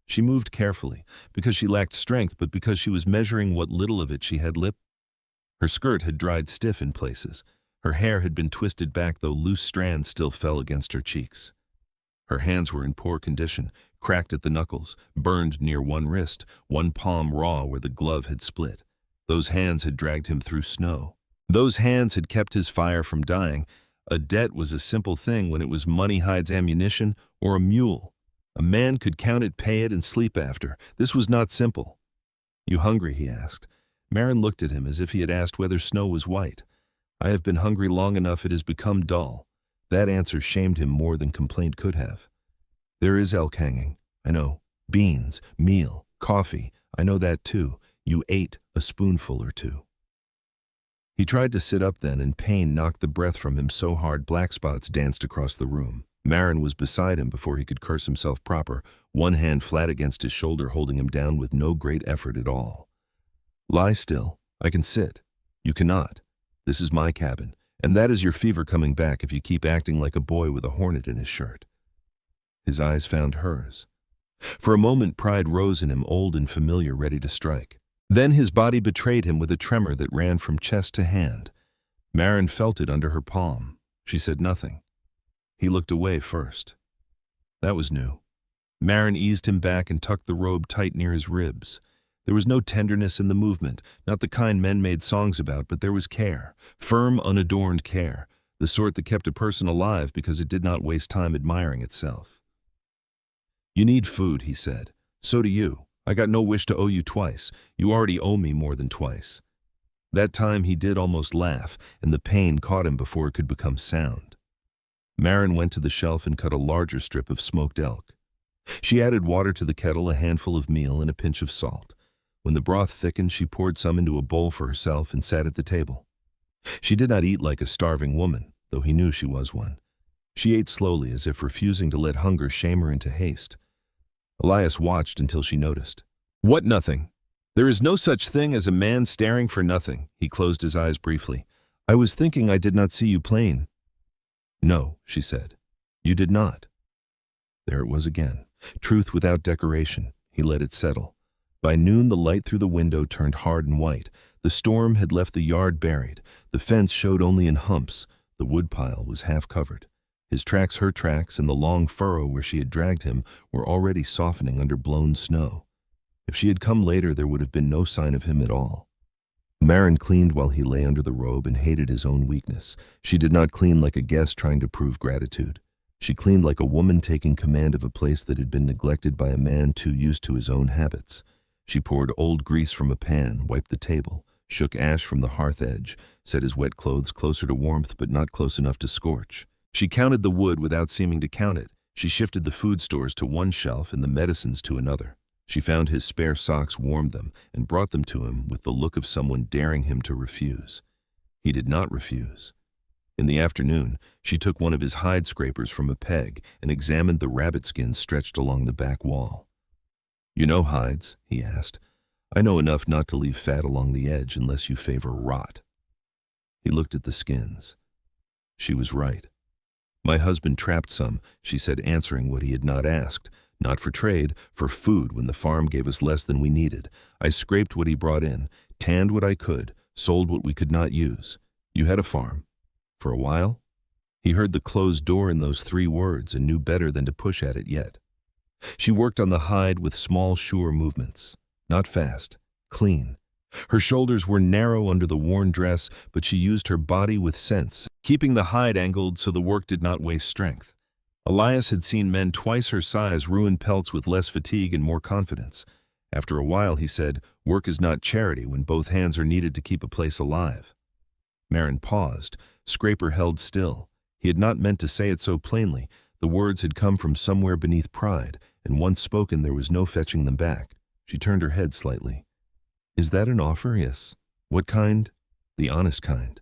[SPEAKER 1] She moved carefully, because she lacked strength, but because she was measuring what little of it she had left. Her skirt had dried stiff in places. Her hair had been twisted back, though loose strands still fell against her cheeks. Her hands were in poor condition, cracked at the knuckles, burned near one wrist, one palm raw where the glove had split. Those hands had dragged him through snow. Those hands had kept his fire from dying. A debt was a simple thing when it was money hides ammunition or a mule. A man could count it, pay it, and sleep after. This was not simple. "You hungry?" he asked. Marin looked at him as if he had asked whether snow was white. "I have been hungry long enough, it has become dull." That answer shamed him more than complaint could have. "There is elk hanging, I know. Beans, meal, coffee, I know that too. You ate a spoonful or two." He tried to sit up then, and pain knocked the breath from him so hard black spots danced across the room. Marin was beside him before he could curse himself proper, one hand flat against his shoulder holding him down with no great effort at all. "Lie still. I can sit. You cannot. This is my cabin, and that is your fever coming back if you keep acting like a boy with a hornet in his shirt." His eyes found hers. For a moment pride rose in him, old and familiar, ready to strike. Then his body betrayed him with a tremor that ran from chest to hand. Marin felt it under her palm. She said nothing. He looked away first. That was new. Marin eased him back and tucked the robe tight near his ribs. There was no tenderness in the movement, not the kind men made songs about, but there was care, firm, unadorned care, the sort that kept a person alive because it did not waste time admiring itself. "You need food," he said. "So do you. I got no wish to owe you twice. You already owe me more than twice." That time he did almost laugh, and the pain caught him before it could become sound. Marin went to the shelf and cut a larger strip of smoked elk. She added water to the kettle, a handful of meal, and a pinch of salt. When the broth thickened, she poured some into a bowl for herself and sat at the table. She did not eat like a starving woman, though he knew she was one. She ate slowly, as if refusing to let hunger shame her into haste. Elias watched until she noticed. "What nothing? There is no such thing as a man staring for nothing." He closed his eyes briefly. "I was thinking I did not see you plain." "No," she said. "You did not." There it was again. Truth without decoration. He let it settle. By noon the light through the window turned hard and white. The storm had left the yard buried. The fence showed only in humps. The woodpile was half covered. His tracks, her tracks, and the long furrow where she had dragged him were already softening under blown snow. If she had come later, there would have been no sign of him at all. Marin cleaned while he lay under the robe and hated his own weakness. She did not clean like a guest trying to prove gratitude. She cleaned like a woman taking command of a place that had been neglected by a man too used to his own habits. She poured old grease from a pan, wiped the table, shook ash from the hearth edge, set his wet clothes closer to warmth but not close enough to scorch. She counted the wood without seeming to count it. She shifted the food stores to one shelf and the medicines to another. She found his spare socks, warmed them, and brought them to him with the look of someone daring him to refuse. He did not refuse. In the afternoon, she took one of his hide scrapers from a peg and examined the rabbit skins stretched along the back wall. "You know hides?" he asked. "I know enough not to leave fat along the edge unless you favor rot." He looked at the skins. She was right. "My husband trapped some," she said, answering what he had not asked. "Not for trade, for food when the farm gave us less than we needed. I scraped what he brought in, tanned what I could, sold what we could not use. You had a farm. For a while?" He heard the closed door in those 3 words and knew better than to push at it yet. She worked on the hide with small, sure movements. Not fast, clean. Her shoulders were narrow under the worn dress, but she used her body with sense, keeping the hide angled so the work did not waste strength. Elias had seen men twice her size ruin pelts with less fatigue and more confidence. After a while, he said, "Work is not charity when both hands are needed to keep a place alive." Marin paused. Scraper held still. He had not meant to say it so plainly. The words had come from somewhere beneath pride, and once spoken there was no fetching them back. She turned her head slightly. "Is that an offer?" "Yes." "What kind?" "The honest kind."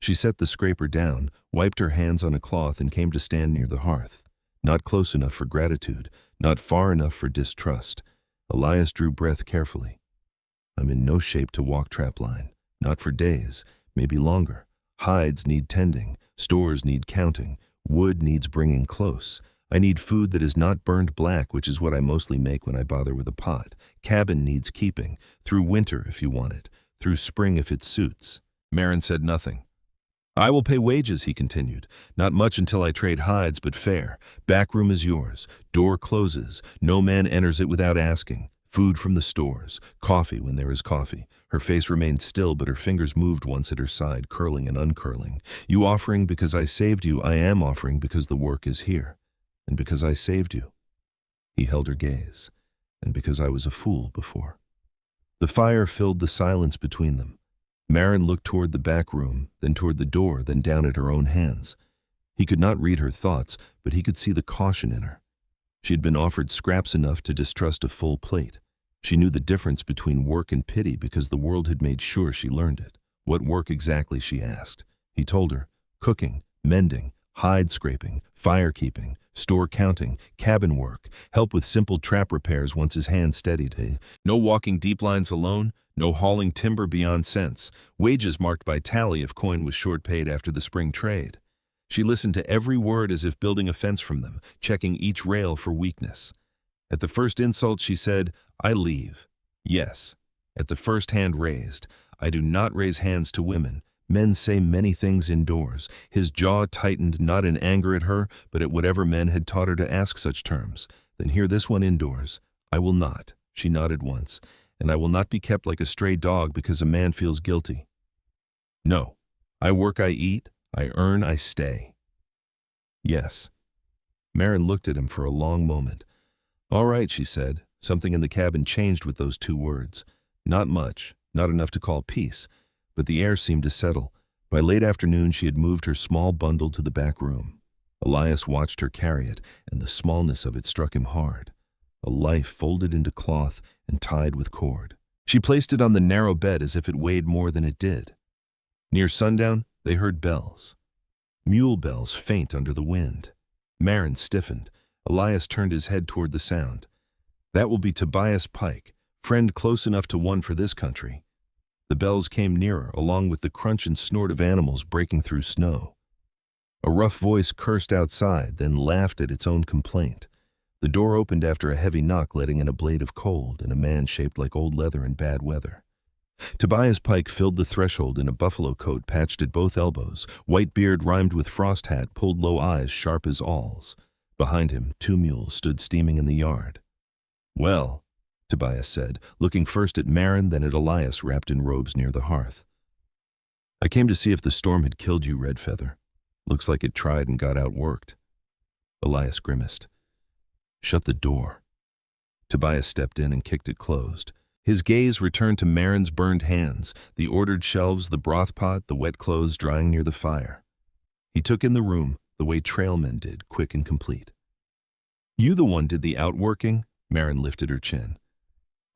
[SPEAKER 1] She set the scraper down, wiped her hands on a cloth, and came to stand near the hearth. Not close enough for gratitude, not far enough for distrust. Elias drew breath carefully. "I'm in no shape to walk trap line. Not for days, maybe longer. Hides need tending, stores need counting, wood needs bringing close. I need food that is not burned black, which is what I mostly make when I bother with a pot. Cabin needs keeping, through winter if you want it, through spring if it suits." Marin said nothing. "I will pay wages," he continued. "Not much until I trade hides, but fair. Back room is yours. Door closes. No man enters it without asking. Food from the stores. Coffee when there is coffee." Her face remained still, but her fingers moved once at her side, curling and uncurling. "You offering because I saved you, I am offering because the work is here. And because I saved you." He held her gaze. "And because I was a fool before." The fire filled the silence between them. Marin looked toward the back room, then toward the door, then down at her own hands. He could not read her thoughts, but he could see the caution in her. She had been offered scraps enough to distrust a full plate. She knew the difference between work and pity because the world had made sure she learned it. What work exactly, she asked. He told her, cooking, mending, hide scraping, firekeeping, store counting, cabin work, help with simple trap repairs once his hand steadied. No walking deep lines alone, no hauling timber beyond cents, wages marked by tally if coin was short paid after the spring trade. She listened to every word as if building a fence from them, checking each rail for weakness. At the first insult, she said, "I leave." Yes. At the first hand raised, "I do not raise hands to women. Men say many things indoors." His jaw tightened, not in anger at her, but at whatever men had taught her to ask such terms. "Then hear this one indoors. I will not." She nodded once. "And I will not be kept like a stray dog because a man feels guilty. No. I work, I eat, I earn, I stay." Yes. Marin looked at him for a long moment. "All right," she said. Something in the cabin changed with those two words. Not much, not enough to call peace, but the air seemed to settle. By late afternoon, she had moved her small bundle to the back room. Elias watched her carry it, and the smallness of it struck him hard. A life folded into cloth and tied with cord. She placed it on the narrow bed as if it weighed more than it did. Near sundown, they heard bells. Mule bells faint under the wind. Marin stiffened. Elias turned his head toward the sound. "That will be Tobias Pike, friend close enough to one for this country." The bells came nearer, along with the crunch and snort of animals breaking through snow. A rough voice cursed outside, then laughed at its own complaint. The door opened after a heavy knock, letting in a blade of cold and a man shaped like old leather in bad weather. Tobias Pike filled the threshold in a buffalo coat patched at both elbows, white beard rhymed with frost hat, pulled low eyes sharp as awls. Behind him, 2 mules stood steaming in the yard. "Well," Tobias said, looking first at Marin, then at Elias wrapped in robes near the hearth. "I came to see if the storm had killed you, Redfeather. Looks like it tried and got outworked." Elias grimaced. "Shut the door." Tobias stepped in and kicked it closed. His gaze returned to Marin's burned hands, the ordered shelves, the broth pot, the wet clothes drying near the fire. He took in the room the way trailmen did, quick and complete. "You the one did the outworking?" Marin lifted her chin.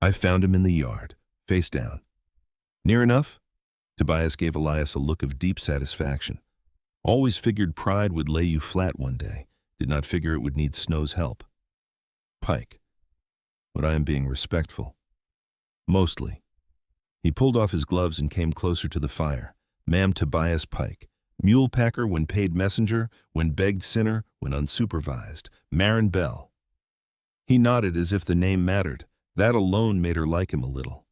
[SPEAKER 1] "I found him in the yard, face down." "Near enough?" Tobias gave Elias a look of deep satisfaction. "Always figured pride would lay you flat one day. Did not figure it would need Snow's help." "Pike. But I am being respectful." "Mostly." He pulled off his gloves and came closer to the fire. "Ma'am, Tobias Pike. Mule packer when paid messenger, when begged sinner, when unsupervised. Marin Bell." He nodded as if the name mattered. That alone made her like him a little.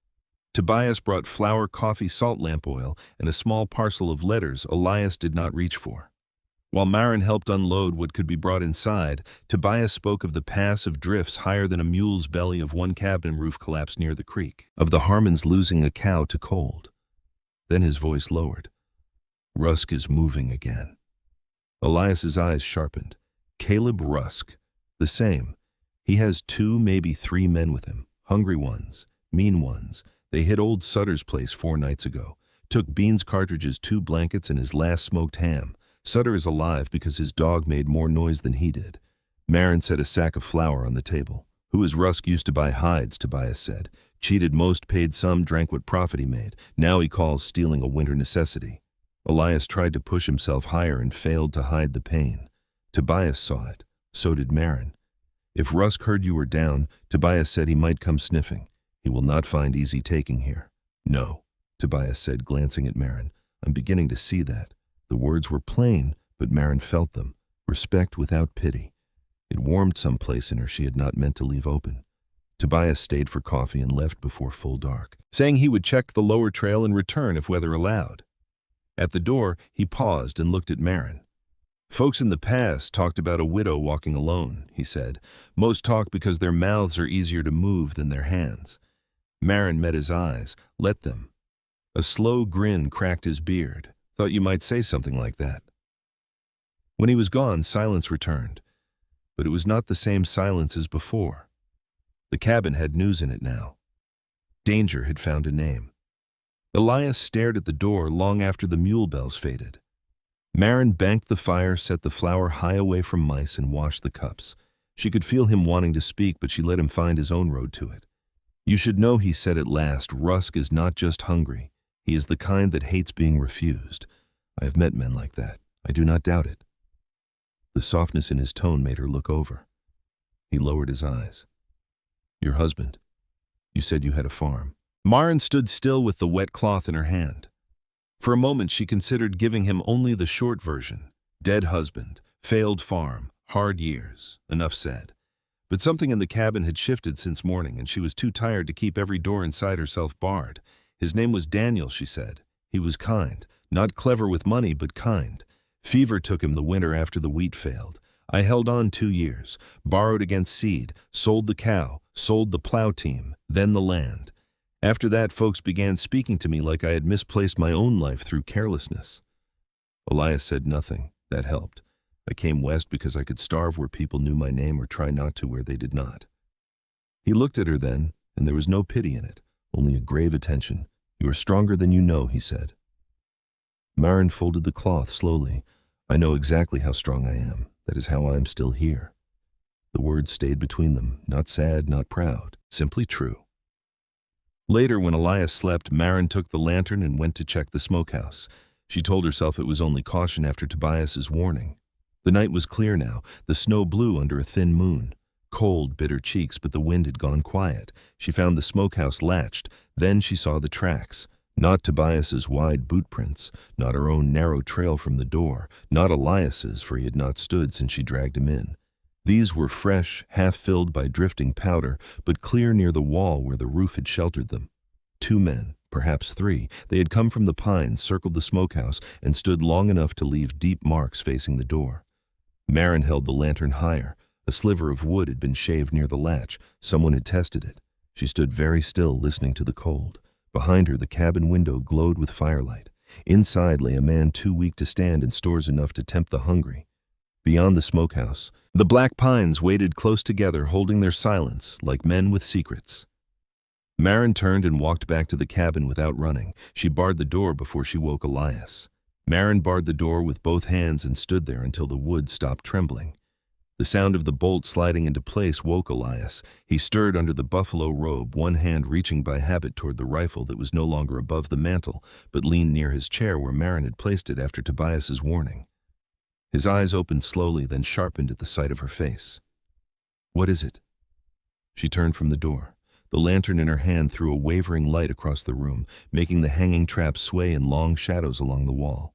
[SPEAKER 1] Tobias brought flour, coffee, salt lamp oil, and a small parcel of letters Elias did not reach for. While Marin helped unload what could be brought inside, Tobias spoke of the pass of drifts higher than a mule's belly, of one cabin roof collapsed near the creek, of the Harmons losing a cow to cold. Then his voice lowered. "Rusk is moving again." Elias's eyes sharpened. "Caleb Rusk. The same. He has 2, maybe 3 men with him. Hungry ones, mean ones. They hit old Sutter's place 4 nights ago. Took beans cartridges, 2 blankets, and his last smoked ham. Sutter is alive because his dog made more noise than he did." Marin set a sack of flour on the table. "Who is Rusk used to buy hides," Tobias said. "Cheated most, paid some, drank what profit he made. Now he calls stealing a winter necessity." Elias tried to push himself higher and failed to hide the pain. Tobias saw it. So did Marin. "If Rusk heard you were down," Tobias said, "he might come sniffing. He will not find easy taking here." "No," Tobias said, glancing at Marin. "I'm beginning to see that." The words were plain, but Marin felt them. Respect without pity. It warmed some place in her she had not meant to leave open. Tobias stayed for coffee and left before full dark, saying he would check the lower trail and return if weather allowed. At the door, he paused and looked at Marin. "Folks in the past talked about a widow walking alone," he said. "Most talk because their mouths are easier to move than their hands." Marin met his eyes. "Let them." A slow grin cracked his beard. "Thought you might say something like that." When he was gone, silence returned. But it was not the same silence as before. The cabin had news in it now. Danger had found a name. Elias stared at the door long after the mule bells faded. Marin banked the fire, set the flour high away from mice, and washed the cups. She could feel him wanting to speak, but she let him find his own road to it. "You should know," he said at last, "Rusk is not just hungry. He is the kind that hates being refused. I have met men like that. I do not doubt it. The softness in his tone made her look over. He lowered his eyes. Your husband. You said you had a farm. Maren stood still with the wet cloth in her hand. For a moment she considered giving him only the short version. Dead husband, failed farm, hard years, enough said. But something in the cabin had shifted since morning, and she was too tired to keep every door inside herself barred. His name was Daniel, she said. He was kind, not clever with money, but kind. Fever took him the winter after the wheat failed. I held on 2 years, borrowed against seed, sold the cow, sold the plow team, then the land. After that, folks began speaking to me like I had misplaced my own life through carelessness. Elias said nothing. That helped. I came west because I could starve where people knew my name or try not to where they did not. He looked at her then, and there was no pity in it, only a grave attention. You are stronger than you know, he said. Maren folded the cloth slowly. I know exactly how strong I am. That is how I am still here. The words stayed between them, not sad, not proud, simply true. Later, when Elias slept, Maren took the lantern and went to check the smokehouse. She told herself it was only caution after Tobias's warning. The night was clear now. The snow blew under a thin moon. Cold, bitter cheeks, but the wind had gone quiet. She found the smokehouse latched. Then she saw the tracks. Not Tobias's wide boot prints, not her own narrow trail from the door, not Elias's, for he had not stood since she dragged him in. These were fresh, half-filled by drifting powder, but clear near the wall where the roof had sheltered them. 2 men, perhaps 3, they had come from the pines, circled the smokehouse, and stood long enough to leave deep marks facing the door. Maren held the lantern higher. A sliver of wood had been shaved near the latch. Someone had tested it. She stood very still, listening to the cold. Behind her, the cabin window glowed with firelight. Inside lay a man too weak to stand and stores enough to tempt the hungry. Beyond the smokehouse, the black pines waited close together, holding their silence like men with secrets. Maren turned and walked back to the cabin without running. She barred the door before she woke Elias. Maren barred the door with both hands and stood there until the wood stopped trembling. The sound of the bolt sliding into place woke Elias. He stirred under the buffalo robe, one hand reaching by habit toward the rifle that was no longer above the mantel, but leaned near his chair where Maren had placed it after Tobias's warning. His eyes opened slowly, then sharpened at the sight of her face. What is it? She turned from the door. The lantern in her hand threw a wavering light across the room, making the hanging trap sway in long shadows along the wall.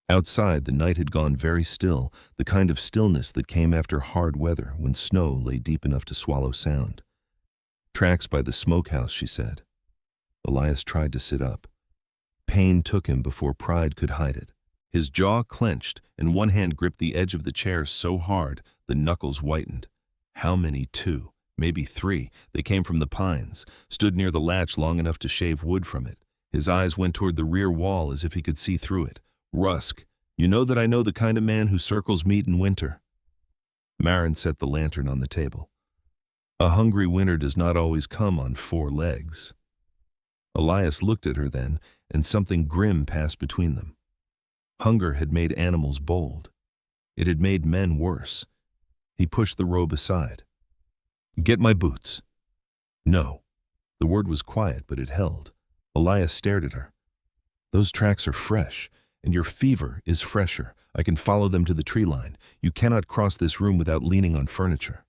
[SPEAKER 1] Outside, the night had gone very still, the kind of stillness that came after hard weather when snow lay deep enough to swallow sound. Tracks by the smokehouse, she said. Elias tried to sit up. Pain took him before pride could hide it. His jaw clenched, and one hand gripped the edge of the chair so hard the knuckles whitened. How many? 2, maybe 3. They came from the pines, stood near the latch long enough to shave wood from it. His eyes went toward the rear wall as if he could see through it. Rusk, you know that I know the kind of man who circles meat in winter. Maren set the lantern on the table. A hungry winter does not always come on 4 legs. Elias looked at her then, and something grim passed between them. Hunger had made animals bold. It had made men worse. He pushed the robe aside. Get my boots. No. The word was quiet, but it held. Elias stared at her. Those tracks are fresh, and your fever is fresher. I can follow them to the tree line. You cannot cross this room without leaning on furniture.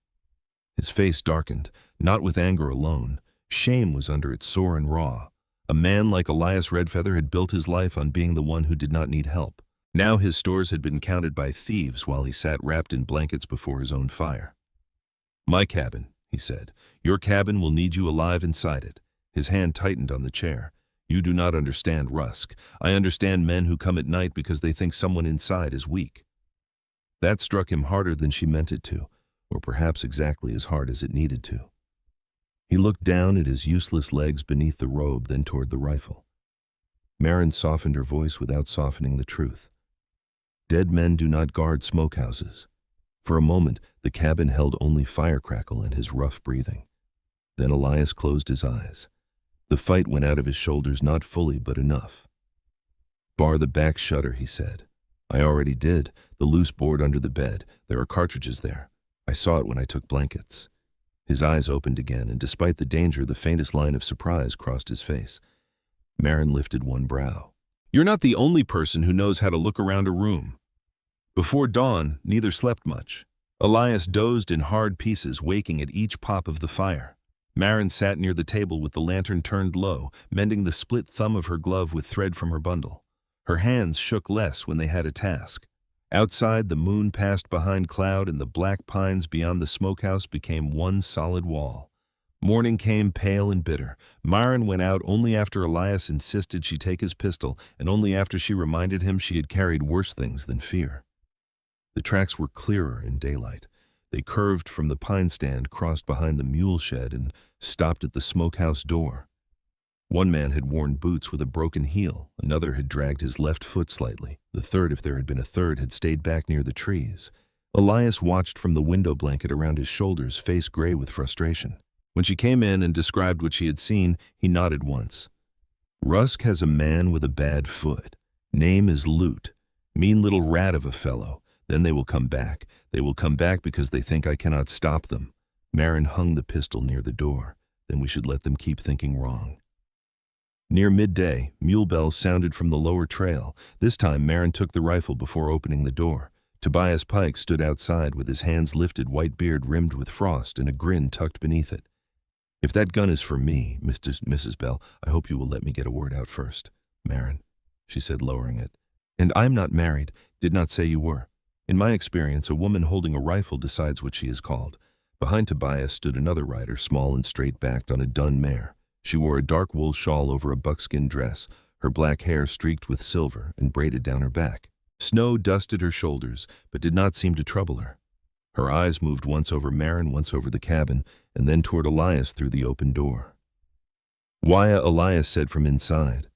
[SPEAKER 1] His face darkened, not with anger alone. Shame was under it, sore and raw. A man like Elias Redfeather had built his life on being the one who did not need help. Now his stores had been counted by thieves while he sat wrapped in blankets before his own fire. My cabin, he said. Your cabin will need you alive inside it. His hand tightened on the chair. You do not understand Rusk. I understand men who come at night because they think someone inside is weak. That struck him harder than she meant it to, or perhaps exactly as hard as it needed to. He looked down at his useless legs beneath the robe, then toward the rifle. Maren softened her voice without softening the truth. Dead men do not guard smokehouses. For a moment, the cabin held only fire crackle and his rough breathing. Then Elias closed his eyes. The fight went out of his shoulders, not fully, but enough. Bar the back shutter, he said. I already did. The loose board under the bed. There are cartridges there. I saw it when I took blankets. His eyes opened again, and despite the danger, the faintest line of surprise crossed his face. Marin lifted one brow. You're not the only person who knows how to look around a room. Before dawn, neither slept much. Elias dozed in hard pieces, waking at each pop of the fire. Marin sat near the table with the lantern turned low, mending the split thumb of her glove with thread from her bundle. Her hands shook less when they had a task. Outside, the moon passed behind cloud and the black pines beyond the smokehouse became one solid wall. Morning came pale and bitter. Marin went out only after Elias insisted she take his pistol and only after she reminded him she had carried worse things than fear. The tracks were clearer in daylight. They curved from the pine stand, crossed behind the mule shed, and stopped at the smokehouse door. One man had worn boots with a broken heel. Another had dragged his left foot slightly. The third, if there had been a third, had stayed back near the trees. Elias watched from the window blanket around his shoulders, face gray with frustration. When she came in and described what she had seen, he nodded once. Rusk has a man with a bad foot. Name is Loot. Mean little rat of a fellow. Then they will come back. They will come back because they think I cannot stop them. Marin hung the pistol near the door. Then we should let them keep thinking wrong. Near midday, mule bells sounded from the lower trail. This time Marin took the rifle before opening the door. Tobias Pike stood outside with his hands lifted, white beard rimmed with frost and a grin tucked beneath it. If that gun is for me, Mrs. Bell, I hope you will let me get a word out first. Marin, she said, lowering it. And I'm not married, did not say you were. In my experience, a woman holding a rifle decides what she is called. Behind Tobias stood another rider, small and straight-backed on a dun mare. She wore a dark wool shawl over a buckskin dress, her black hair streaked with silver and braided down her back. Snow dusted her shoulders, but did not seem to trouble her. Her eyes moved once over Marin, once over the cabin, and then toward Elias through the open door. Waya, Elias said from inside.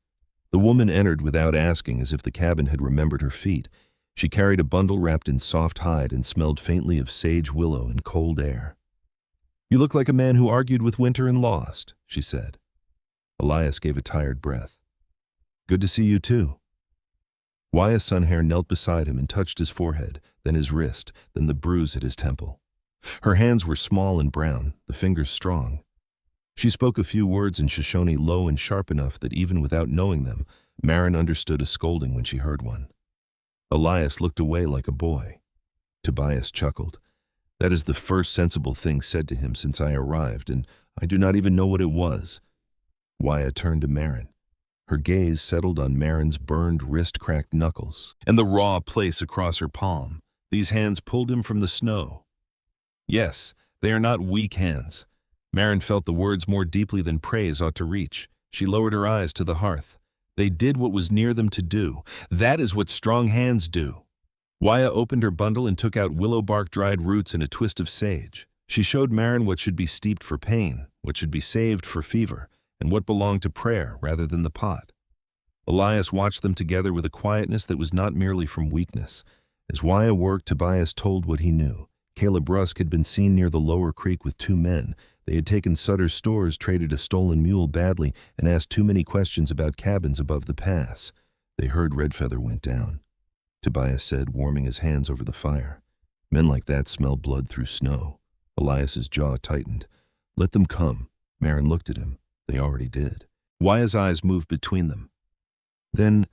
[SPEAKER 1] The woman entered without asking, as if the cabin had remembered her feet. She carried a bundle wrapped in soft hide and smelled faintly of sage willow and cold air. You look like a man who argued with winter and lost, she said. Elias gave a tired breath. Good to see you too. Wya's Sunhair knelt beside him and touched his forehead, then his wrist, then the bruise at his temple. Her hands were small and brown, the fingers strong. She spoke a few words in Shoshone low and sharp enough that even without knowing them, Marin understood a scolding when she heard one. Elias looked away like a boy. Tobias chuckled. That is the first sensible thing said to him since I arrived, and I do not even know what it was. Wya turned to Marin. Her gaze settled on Marin's burned, wrist-cracked knuckles and the raw place across her palm. These hands pulled him from the snow. Yes, they are not weak hands. Marin felt the words more deeply than praise ought to reach. She lowered her eyes to the hearth. They did what was near them to do. That is what strong hands do. Wya opened her bundle and took out willow bark dried roots and a twist of sage. She showed Marin what should be steeped for pain, what should be saved for fever, and what belonged to prayer rather than the pot. Elias watched them together with a quietness that was not merely from weakness. As Wya worked, Tobias told what he knew. Caleb Rusk had been seen near the lower creek with two men. They had taken Sutter's stores, traded a stolen mule badly, and asked too many questions about cabins above the pass. They heard Redfeather went down. Tobias said, warming his hands over the fire. Men like that smell blood through snow. Elias's jaw tightened. Let them come. Marin looked at him. They already did. Wya's eyes moved between them. Then,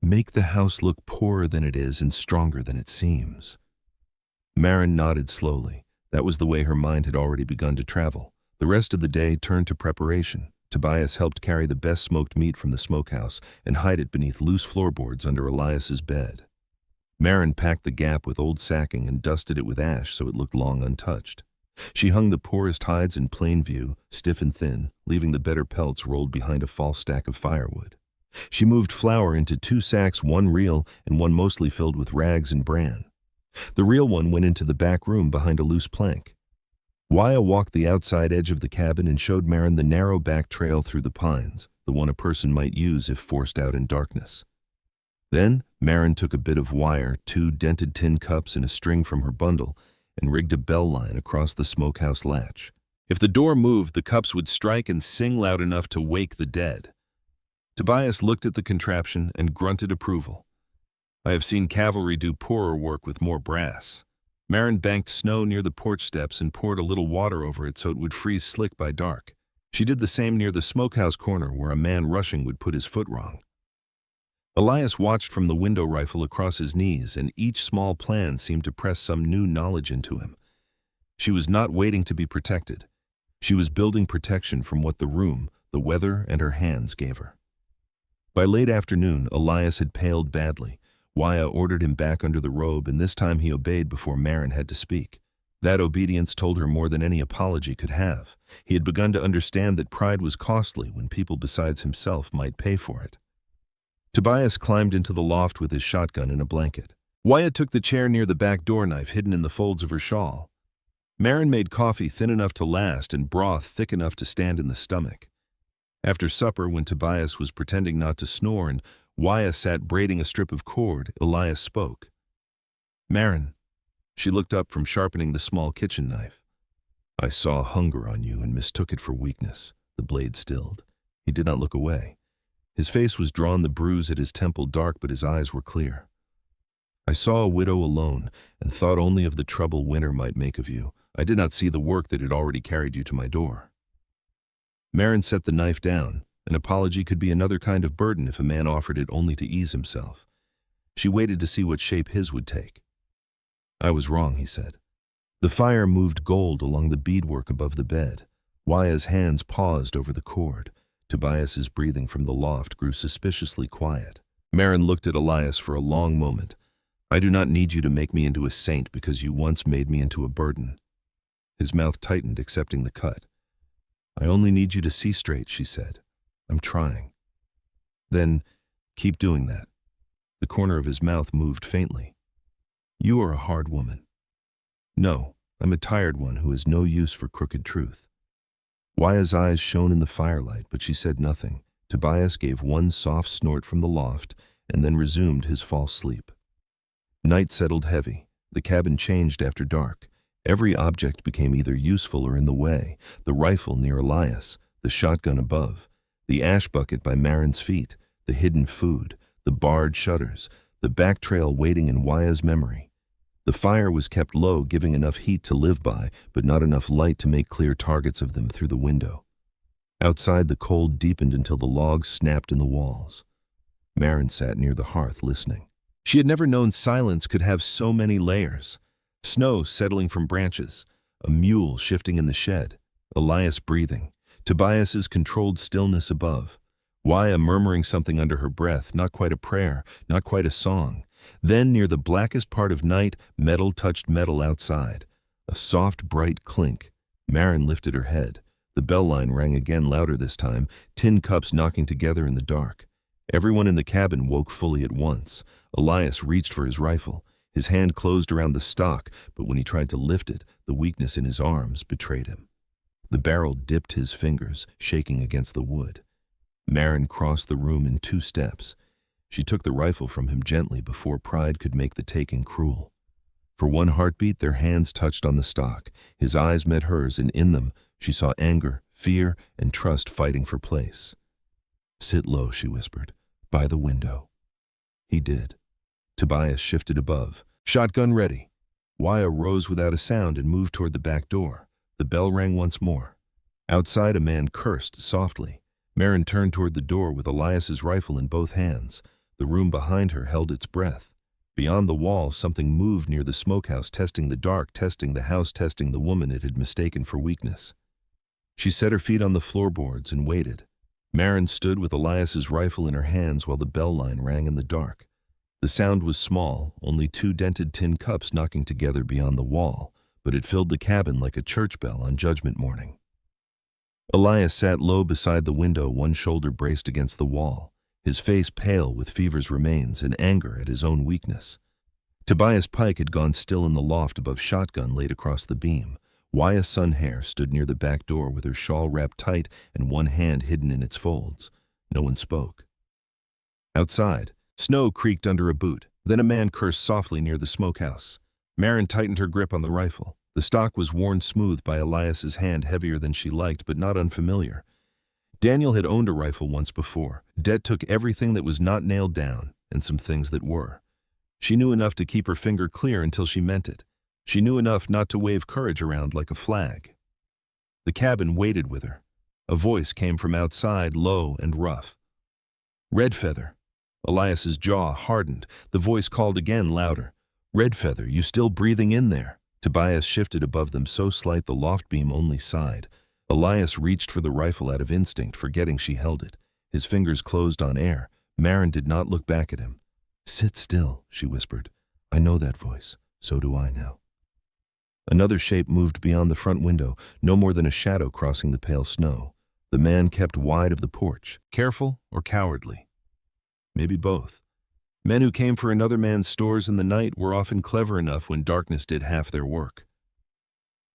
[SPEAKER 1] make the house look poorer than it is and stronger than it seems. Marin nodded slowly. That was the way her mind had already begun to travel. The rest of the day turned to preparation. Tobias helped carry the best smoked meat from the smokehouse and hide it beneath loose floorboards under Elias's bed. Marin packed the gap with old sacking and dusted it with ash so it looked long untouched. She hung the poorest hides in plain view, stiff and thin, leaving the better pelts rolled behind a false stack of firewood. She moved flour into 2 sacks, one real and one mostly filled with rags and bran. The real one went into the back room behind a loose plank. Wya walked the outside edge of the cabin and showed Marin the narrow back trail through the pines, the one a person might use if forced out in darkness. Then Marin took a bit of wire, 2 dented tin cups and a string from her bundle, and rigged a bell line across the smokehouse latch. If the door moved, the cups would strike and sing loud enough to wake the dead. Tobias looked at the contraption and grunted approval. I have seen cavalry do poorer work with more brass. Marin banked snow near the porch steps and poured a little water over it so it would freeze slick by dark. She did the same near the smokehouse corner where a man rushing would put his foot wrong. Elias watched from the window rifle across his knees, and each small plan seemed to press some new knowledge into him. She was not waiting to be protected. She was building protection from what the room, the weather, and her hands gave her. By late afternoon, Elias had paled badly. Waya ordered him back under the robe, and this time he obeyed before Maren had to speak. That obedience told her more than any apology could have. He had begun to understand that pride was costly when people besides himself might pay for it. Tobias climbed into the loft with his shotgun and a blanket. Waya took the chair near the back door knife hidden in the folds of her shawl. Maren made coffee thin enough to last and broth thick enough to stand in the stomach. After supper, when Tobias was pretending not to snore and Waya sat braiding a strip of cord, Elias spoke. "Maren." She looked up from sharpening the small kitchen knife. "I saw hunger on you and mistook it for weakness." The blade stilled. He did not look away. His face was drawn, the bruise at his temple dark, but his eyes were clear. "I saw a widow alone and thought only of the trouble winter might make of you. I did not see the work that had already carried you to my door." Maren set the knife down. An apology could be another kind of burden if a man offered it only to ease himself. She waited to see what shape his would take. "I was wrong," he said. The fire moved gold along the beadwork above the bed. Waya's hands paused over the cord. Tobias's breathing from the loft grew suspiciously quiet. Maren looked at Elias for a long moment. "I do not need you to make me into a saint because you once made me into a burden." His mouth tightened, accepting the cut. "I only need you to see straight," she said. "I'm trying." "Then keep doing that." The corner of his mouth moved faintly. "You are a hard woman." "No, I'm a tired one who has no use for crooked truth." Waya's eyes shone in the firelight, but she said nothing. Tobias gave one soft snort from the loft and then resumed his false sleep. Night settled heavy. The cabin changed after dark. Every object became either useful or in the way. The rifle near Elias, the shotgun above, the ash bucket by Maren's feet, the hidden food, the barred shutters, the back trail waiting in Waya's memory. The fire was kept low, giving enough heat to live by, but not enough light to make clear targets of them through the window. Outside, the cold deepened until the logs snapped in the walls. Maren sat near the hearth, listening. She had never known silence could have so many layers. Snow settling from branches, a mule shifting in the shed, Elias breathing, Tobias's controlled stillness above, Waya murmuring something under her breath, not quite a prayer, not quite a song. Then, near the blackest part of night, metal touched metal outside. A soft, bright clink. Maren lifted her head. The bell line rang again, louder this time, tin cups knocking together in the dark. Everyone in the cabin woke fully at once. Elias reached for his rifle. His hand closed around the stock, but when he tried to lift it, the weakness in his arms betrayed him. The barrel dipped his fingers, shaking against the wood. Maren crossed the room in 2 steps. She took the rifle from him gently before pride could make the taking cruel. For one heartbeat, their hands touched on the stock. His eyes met hers, and in them she saw anger, fear, and trust fighting for place. "Sit low," she whispered, "by the window." He did. Tobias shifted above. Shotgun ready. Waya rose without a sound and moved toward the back door. The bell rang once more. Outside, a man cursed softly. Maren turned toward the door with Elias's rifle in both hands. The room behind her held its breath. Beyond the wall, something moved near the smokehouse, testing the dark, testing the house, testing the woman it had mistaken for weakness. She set her feet on the floorboards and waited. Maren stood with Elias's rifle in her hands while the bell line rang in the dark. The sound was small, only 2 dented tin cups knocking together beyond the wall, but it filled the cabin like a church bell on Judgment morning. Elias sat low beside the window, one shoulder braced against the wall, his face pale with fever's remains and anger at his own weakness. Tobias Pike had gone still in the loft above, shotgun laid across the beam. Waya Sunhair stood near the back door with her shawl wrapped tight and one hand hidden in its folds. No one spoke. Outside, snow creaked under a boot. Then a man cursed softly near the smokehouse. Maren tightened her grip on the rifle. The stock was worn smooth by Elias's hand, heavier than she liked, but not unfamiliar. Daniel had owned a rifle once before. Debt took everything that was not nailed down, and some things that were. She knew enough to keep her finger clear until she meant it. She knew enough not to wave courage around like a flag. The cabin waited with her. A voice came from outside, low and rough. "Redfeather." Elias's jaw hardened. The voice called again, louder. "Redfeather, you still breathing in there?" Tobias shifted above them so slight the loft beam only sighed. Elias reached for the rifle out of instinct, forgetting she held it. His fingers closed on air. Maren did not look back at him. "Sit still," she whispered. "I know that voice. So do I now." Another shape moved beyond the front window, no more than a shadow crossing the pale snow. The man kept wide of the porch. Careful or cowardly? Maybe both. Men who came for another man's stores in the night were often clever enough when darkness did half their work.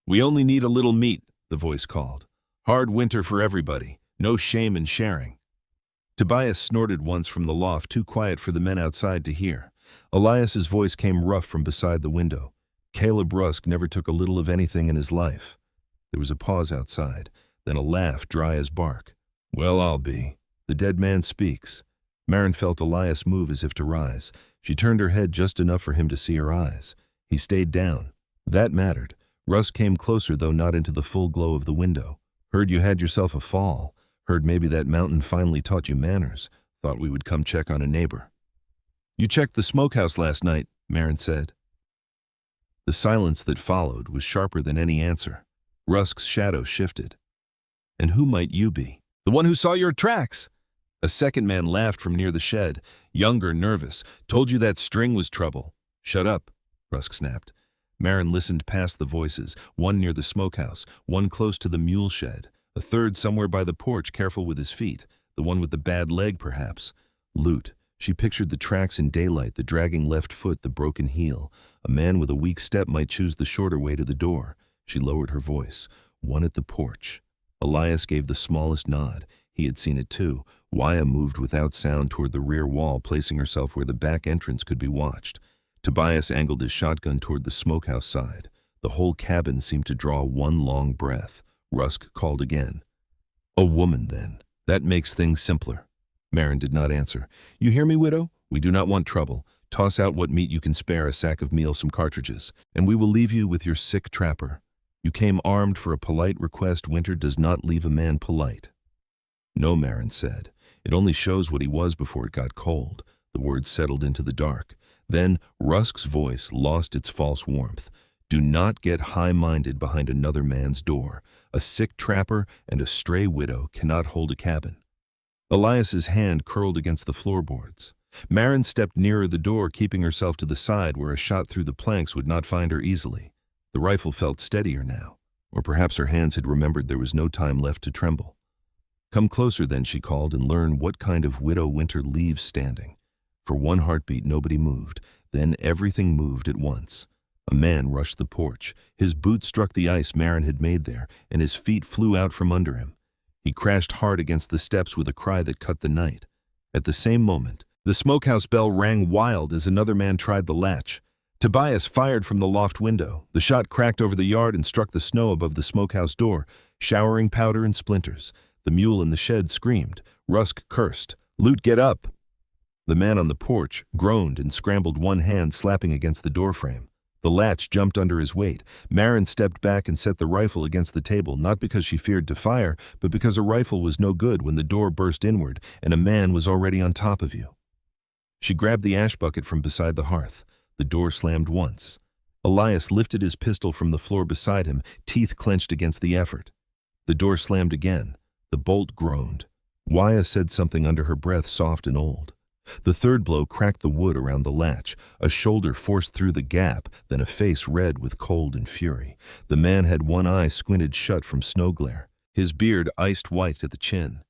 [SPEAKER 1] "We only need a little meat," the voice called. "Hard winter for everybody. No shame in sharing." Tobias snorted once from the loft, too quiet for the men outside to hear. Elias's voice came rough from beside the window. Caleb Rusk never took a little of anything in his life. There was a pause outside, then a laugh dry as bark. "Well, I'll be. The dead man speaks." Maren felt Elias move as if to rise. She turned her head just enough for him to see her eyes. He stayed down. That mattered. Rusk came closer, though not into the full glow of the window. "Heard you had yourself a fall. Heard maybe that mountain finally taught you manners. Thought we would come check on a neighbor." "You checked the smokehouse last night," Maren said. The silence that followed was sharper than any answer. Rusk's shadow shifted. "And who might you be?" "The one who saw your tracks." A second man laughed from near the shed, younger, nervous. "Told you that string was trouble." "Shut up," Rusk snapped. Maren listened past the voices, one near the smokehouse, one close to the mule shed, a third somewhere by the porch, careful with his feet, the one with the bad leg perhaps. Loot. She pictured the tracks in daylight, the dragging left foot, the broken heel. A man with a weak step might choose the shorter way to the door. She lowered her voice. "One at the porch." Elias gave the smallest nod. He had seen it too. Waya moved without sound toward the rear wall, placing herself where the back entrance could be watched. Tobias angled his shotgun toward the smokehouse side. The whole cabin seemed to draw one long breath. Rusk called again. "A woman, then. That makes things simpler." Maren did not answer. "You hear me, widow? We do not want trouble. Toss out what meat you can spare, a sack of meal, some cartridges, and we will leave you with your sick trapper. You came armed for a polite request. Winter does not leave a man polite." "No," Maren said. "It only shows what he was before it got cold." The words settled into the dark. Then Rusk's voice lost its false warmth. "Do not get high-minded behind another man's door. A sick trapper and a stray widow cannot hold a cabin." Elias's hand curled against the floorboards. Maren stepped nearer the door, keeping herself to the side where a shot through the planks would not find her easily. The rifle felt steadier now, or perhaps her hands had remembered there was no time left to tremble. "Come closer then," she called, "and learn what kind of widow Winter leaves standing." For one heartbeat nobody moved, then everything moved at once. A man rushed the porch. His boot struck the ice Maren had made there, and his feet flew out from under him. He crashed hard against the steps with a cry that cut the night. At the same moment, the smokehouse bell rang wild as another man tried the latch. Tobias fired from the loft window. The shot cracked over the yard and struck the snow above the smokehouse door, showering powder and splinters. The mule in the shed screamed. Rusk cursed. "Loot, get up!" The man on the porch groaned and scrambled, one hand slapping against the doorframe. The latch jumped under his weight. Maren stepped back and set the rifle against the table, not because she feared to fire, but because a rifle was no good when the door burst inward and a man was already on top of you. She grabbed the ash bucket from beside the hearth. The door slammed once. Elias lifted his pistol from the floor beside him, teeth clenched against the effort. The door slammed again. The bolt groaned. Waya said something under her breath, soft and old. The third blow cracked the wood around the latch. A shoulder forced through the gap, then a face red with cold and fury. The man had one eye squinted shut from snow glare, his beard iced white at the chin.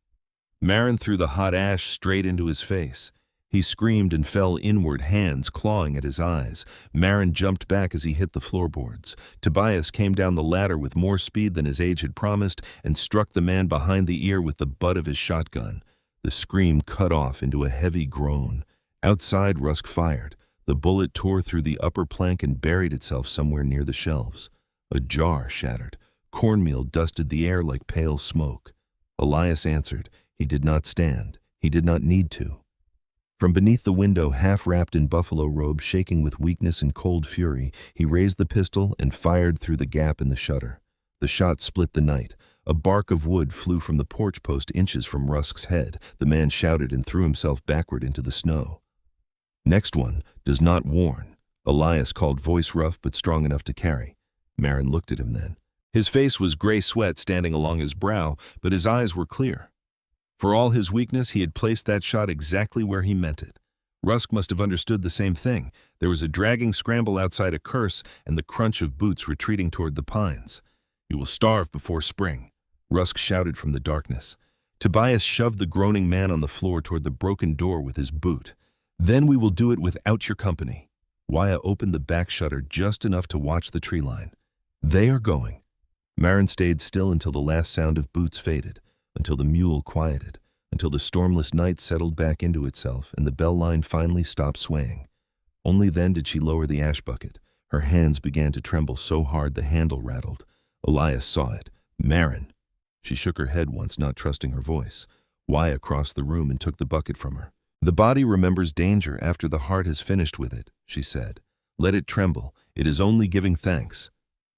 [SPEAKER 1] Maren threw the hot ash straight into his face. He screamed and fell inward, hands clawing at his eyes. Maren jumped back as he hit the floorboards. Tobias came down the ladder with more speed than his age had promised and struck the man behind the ear with the butt of his shotgun. The scream cut off into a heavy groan. Outside, Rusk fired. The bullet tore through the upper plank and buried itself somewhere near the shelves. A jar shattered. Cornmeal dusted the air like pale smoke. Elias answered. He did not stand. He did not need to. From beneath the window, half wrapped in buffalo robe, shaking with weakness and cold fury, he raised the pistol and fired through the gap in the shutter. The shot split the night. A bark of wood flew from the porch post inches from Rusk's head. The man shouted and threw himself backward into the snow. Next one does not warn. Elias called, voice rough but strong enough to carry. Marin looked at him then. His face was gray sweat standing along his brow, but his eyes were clear. For all his weakness, he had placed that shot exactly where he meant it. Rusk must have understood the same thing. There was a dragging scramble outside a curse and the crunch of boots retreating toward the pines. "You will starve before spring," Rusk shouted from the darkness. Tobias shoved the groaning man on the floor toward the broken door with his boot. "Then we will do it without your company." Wyatt opened the back shutter just enough to watch the tree line. "They are going." Marin stayed still until the last sound of boots faded, until the mule quieted, until the stormless night settled back into itself and the bell line finally stopped swaying. Only then did she lower the ash bucket. Her hands began to tremble so hard the handle rattled. Elias saw it. "Marin." She shook her head once, not trusting her voice. Wyatt crossed the room and took the bucket from her. "The body remembers danger after the heart has finished with it," she said. "Let it tremble. It is only giving thanks."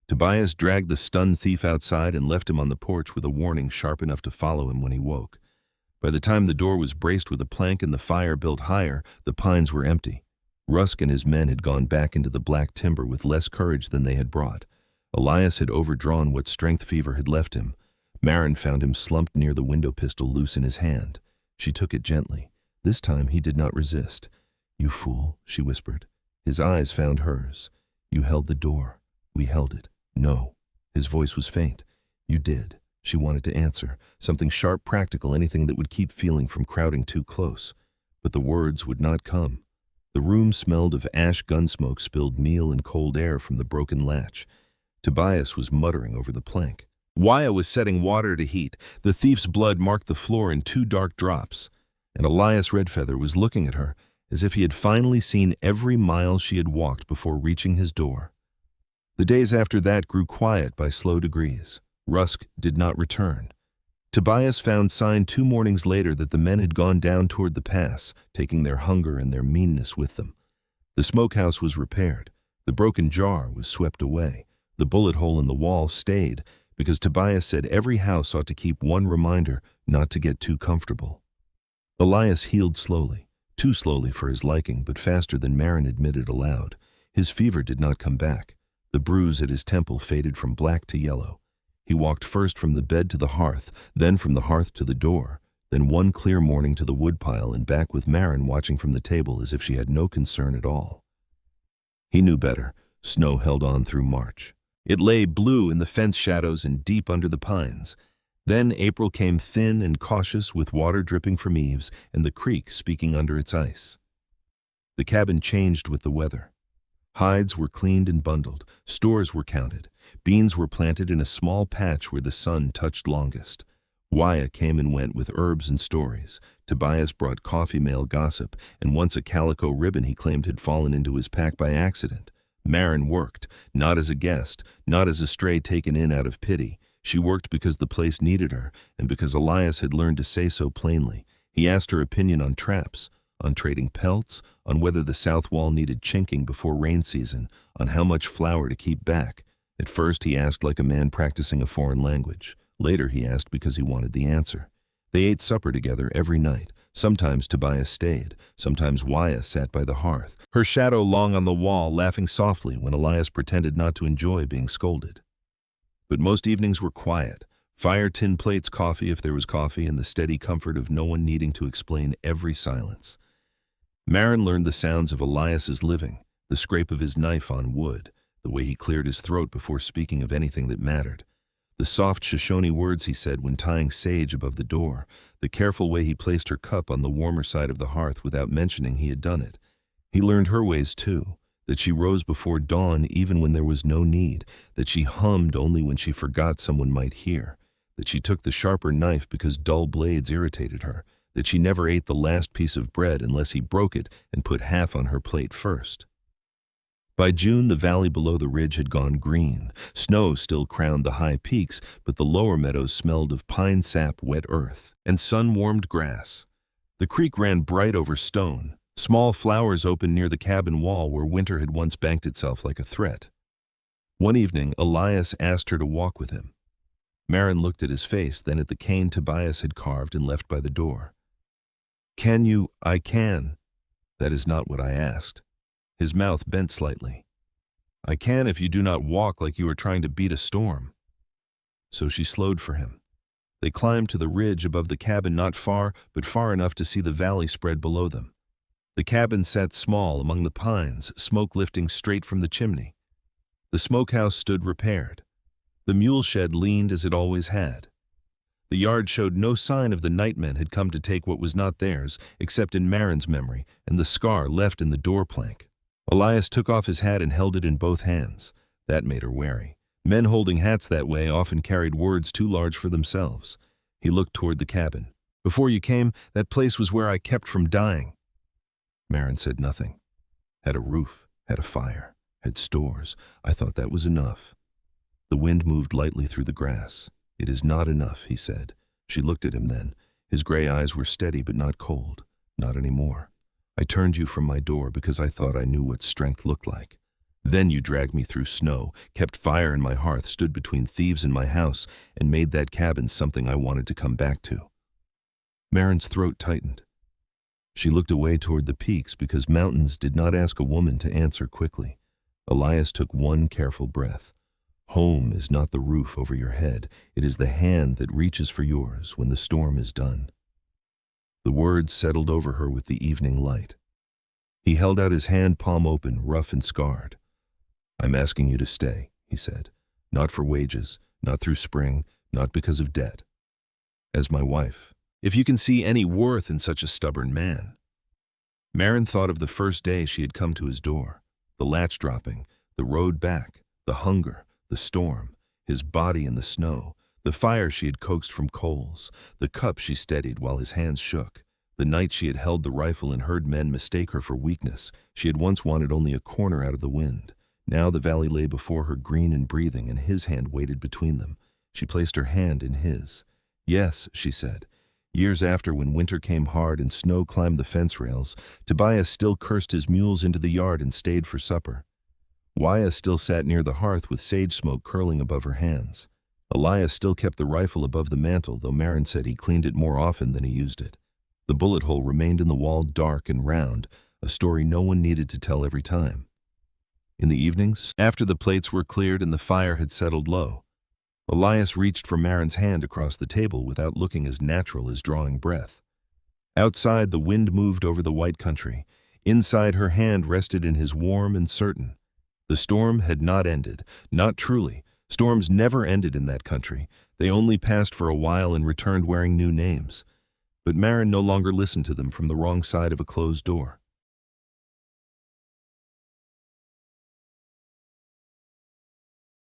[SPEAKER 1] Tobias dragged the stunned thief outside and left him on the porch with a warning sharp enough to follow him when he woke. By the time the door was braced with a plank and the fire built higher, the pines were empty. Rusk and his men had gone back into the black timber with less courage than they had brought. Elias had overdrawn what strength fever had left him. Marin found him slumped near the window pistol, loose in his hand. She took it gently. This time he did not resist. "You fool," she whispered. His eyes found hers. "You held the door. We held it." "No." His voice was faint. "You did." She wanted to answer, something sharp, practical, anything that would keep feeling from crowding too close. But the words would not come. The room smelled of ash, gun smoke, spilled meal, and cold air from the broken latch. Tobias was muttering over the plank. Wyatt was setting water to heat. The thief's blood marked the floor in 2 dark drops. And Elias Redfeather was looking at her as if he had finally seen every mile she had walked before reaching his door. The days after that grew quiet by slow degrees. Rusk did not return. Tobias found sign 2 mornings later that the men had gone down toward the pass, taking their hunger and their meanness with them. The smokehouse was repaired. The broken jar was swept away. The bullet hole in the wall stayed, because Tobias said every house ought to keep one reminder not to get too comfortable. Elias healed slowly, too slowly for his liking, but faster than Marin admitted aloud. His fever did not come back. The bruise at his temple faded from black to yellow. He walked first from the bed to the hearth, then from the hearth to the door, then one clear morning to the woodpile and back with Marin watching from the table as if she had no concern at all. He knew better. Snow held on through March. It lay blue in the fence shadows and deep under the pines. Then April came thin and cautious, with water dripping from eaves and the creek speaking under its ice. The cabin changed with the weather. Hides were cleaned and bundled, stores were counted, beans were planted in a small patch where the sun touched longest. Wyatt came and went with herbs and stories. Tobias brought coffee mail gossip, and once a calico ribbon he claimed had fallen into his pack by accident. Marin worked, not as a guest, not as a stray taken in out of pity. She worked because the place needed her, and because Elias had learned to say so plainly. He asked her opinion on traps, on trading pelts, on whether the south wall needed chinking before rain season, on how much flour to keep back. At first he asked like a man practicing a foreign language. Later he asked because he wanted the answer. They ate supper together every night. Sometimes Tobias stayed. Sometimes Wyatt sat by the hearth, her shadow long on the wall, laughing softly when Elias pretended not to enjoy being scolded. But most evenings were quiet. Fire, tin plates, coffee if there was coffee, and the steady comfort of no one needing to explain every silence. Marin learned the sounds of Elias's living, the scrape of his knife on wood, the way he cleared his throat before speaking of anything that mattered, the soft Shoshone words he said when tying sage above the door, the careful way he placed her cup on the warmer side of the hearth without mentioning he had done it. He learned her ways too, that she rose before dawn even when there was no need, that she hummed only when she forgot someone might hear, that she took the sharper knife because dull blades irritated her, that she never ate the last piece of bread unless he broke it and put half on her plate first. By June, the valley below the ridge had gone green. Snow still crowned the high peaks, but the lower meadows smelled of pine sap, wet earth, and sun-warmed grass. The creek ran bright over stone. Small flowers opened near the cabin wall where winter had once banked itself like a threat. One evening, Elias asked her to walk with him. Marin looked at his face, then at the cane Tobias had carved and left by the door. "Can you?" "I can. That is not what I asked." His mouth bent slightly. "I can if you do not walk like you are trying to beat a storm." So she slowed for him. They climbed to the ridge above the cabin, not far, but far enough to see the valley spread below them. The cabin sat small among the pines, smoke lifting straight from the chimney. The smokehouse stood repaired. The mule shed leaned as it always had. The yard showed no sign of the nightmen had come to take what was not theirs, except in Marin's memory and the scar left in the door plank. Elias took off his hat and held it in both hands. That made her wary. Men holding hats that way often carried words too large for themselves. He looked toward the cabin. "Before you came, that place was where I kept from dying." Marin said nothing. "Had a roof, had a fire, had stores. I thought that was enough." The wind moved lightly through the grass. "It is not enough," he said. She looked at him then. His gray eyes were steady but not cold. "Not anymore. I turned you from my door because I thought I knew what strength looked like. Then you dragged me through snow, kept fire in my hearth, stood between thieves and my house, and made that cabin something I wanted to come back to." Marin's throat tightened. She looked away toward the peaks because mountains did not ask a woman to answer quickly. Elias took one careful breath. Home is not the roof over your head. It is the hand that reaches for yours when the storm is done. The words settled over her with the evening light. He held out his hand, palm open, rough and scarred. "I'm asking you to stay," he said. "Not for wages, not through spring, not because of debt. As my wife. If you can see any worth in such a stubborn man." Marin thought of the first day she had come to his door. The latch dropping, the road back, the hunger, the storm, his body in the snow, the fire she had coaxed from coals, the cup she steadied while his hands shook, the night she had held the rifle and heard men mistake her for weakness. She had once wanted only a corner out of the wind. Now the valley lay before her, green and breathing, and his hand waited between them. She placed her hand in his. "Yes," she said. Years after, when winter came hard and snow climbed the fence rails, Tobias still cursed his mules into the yard and stayed for supper. Waya still sat near the hearth with sage smoke curling above her hands. Elias still kept the rifle above the mantel, though Marin said he cleaned it more often than he used it. The bullet hole remained in the wall, dark and round, a story no one needed to tell every time. In the evenings, after the plates were cleared and the fire had settled low, Elias reached for Marin's hand across the table without looking as natural as drawing breath. Outside, the wind moved over the white country. Inside, her hand rested in his, warm and certain. The storm had not ended, not truly. Storms never ended in that country. They only passed for a while and returned wearing new names. But Marin no longer listened to them from the wrong side of a closed door.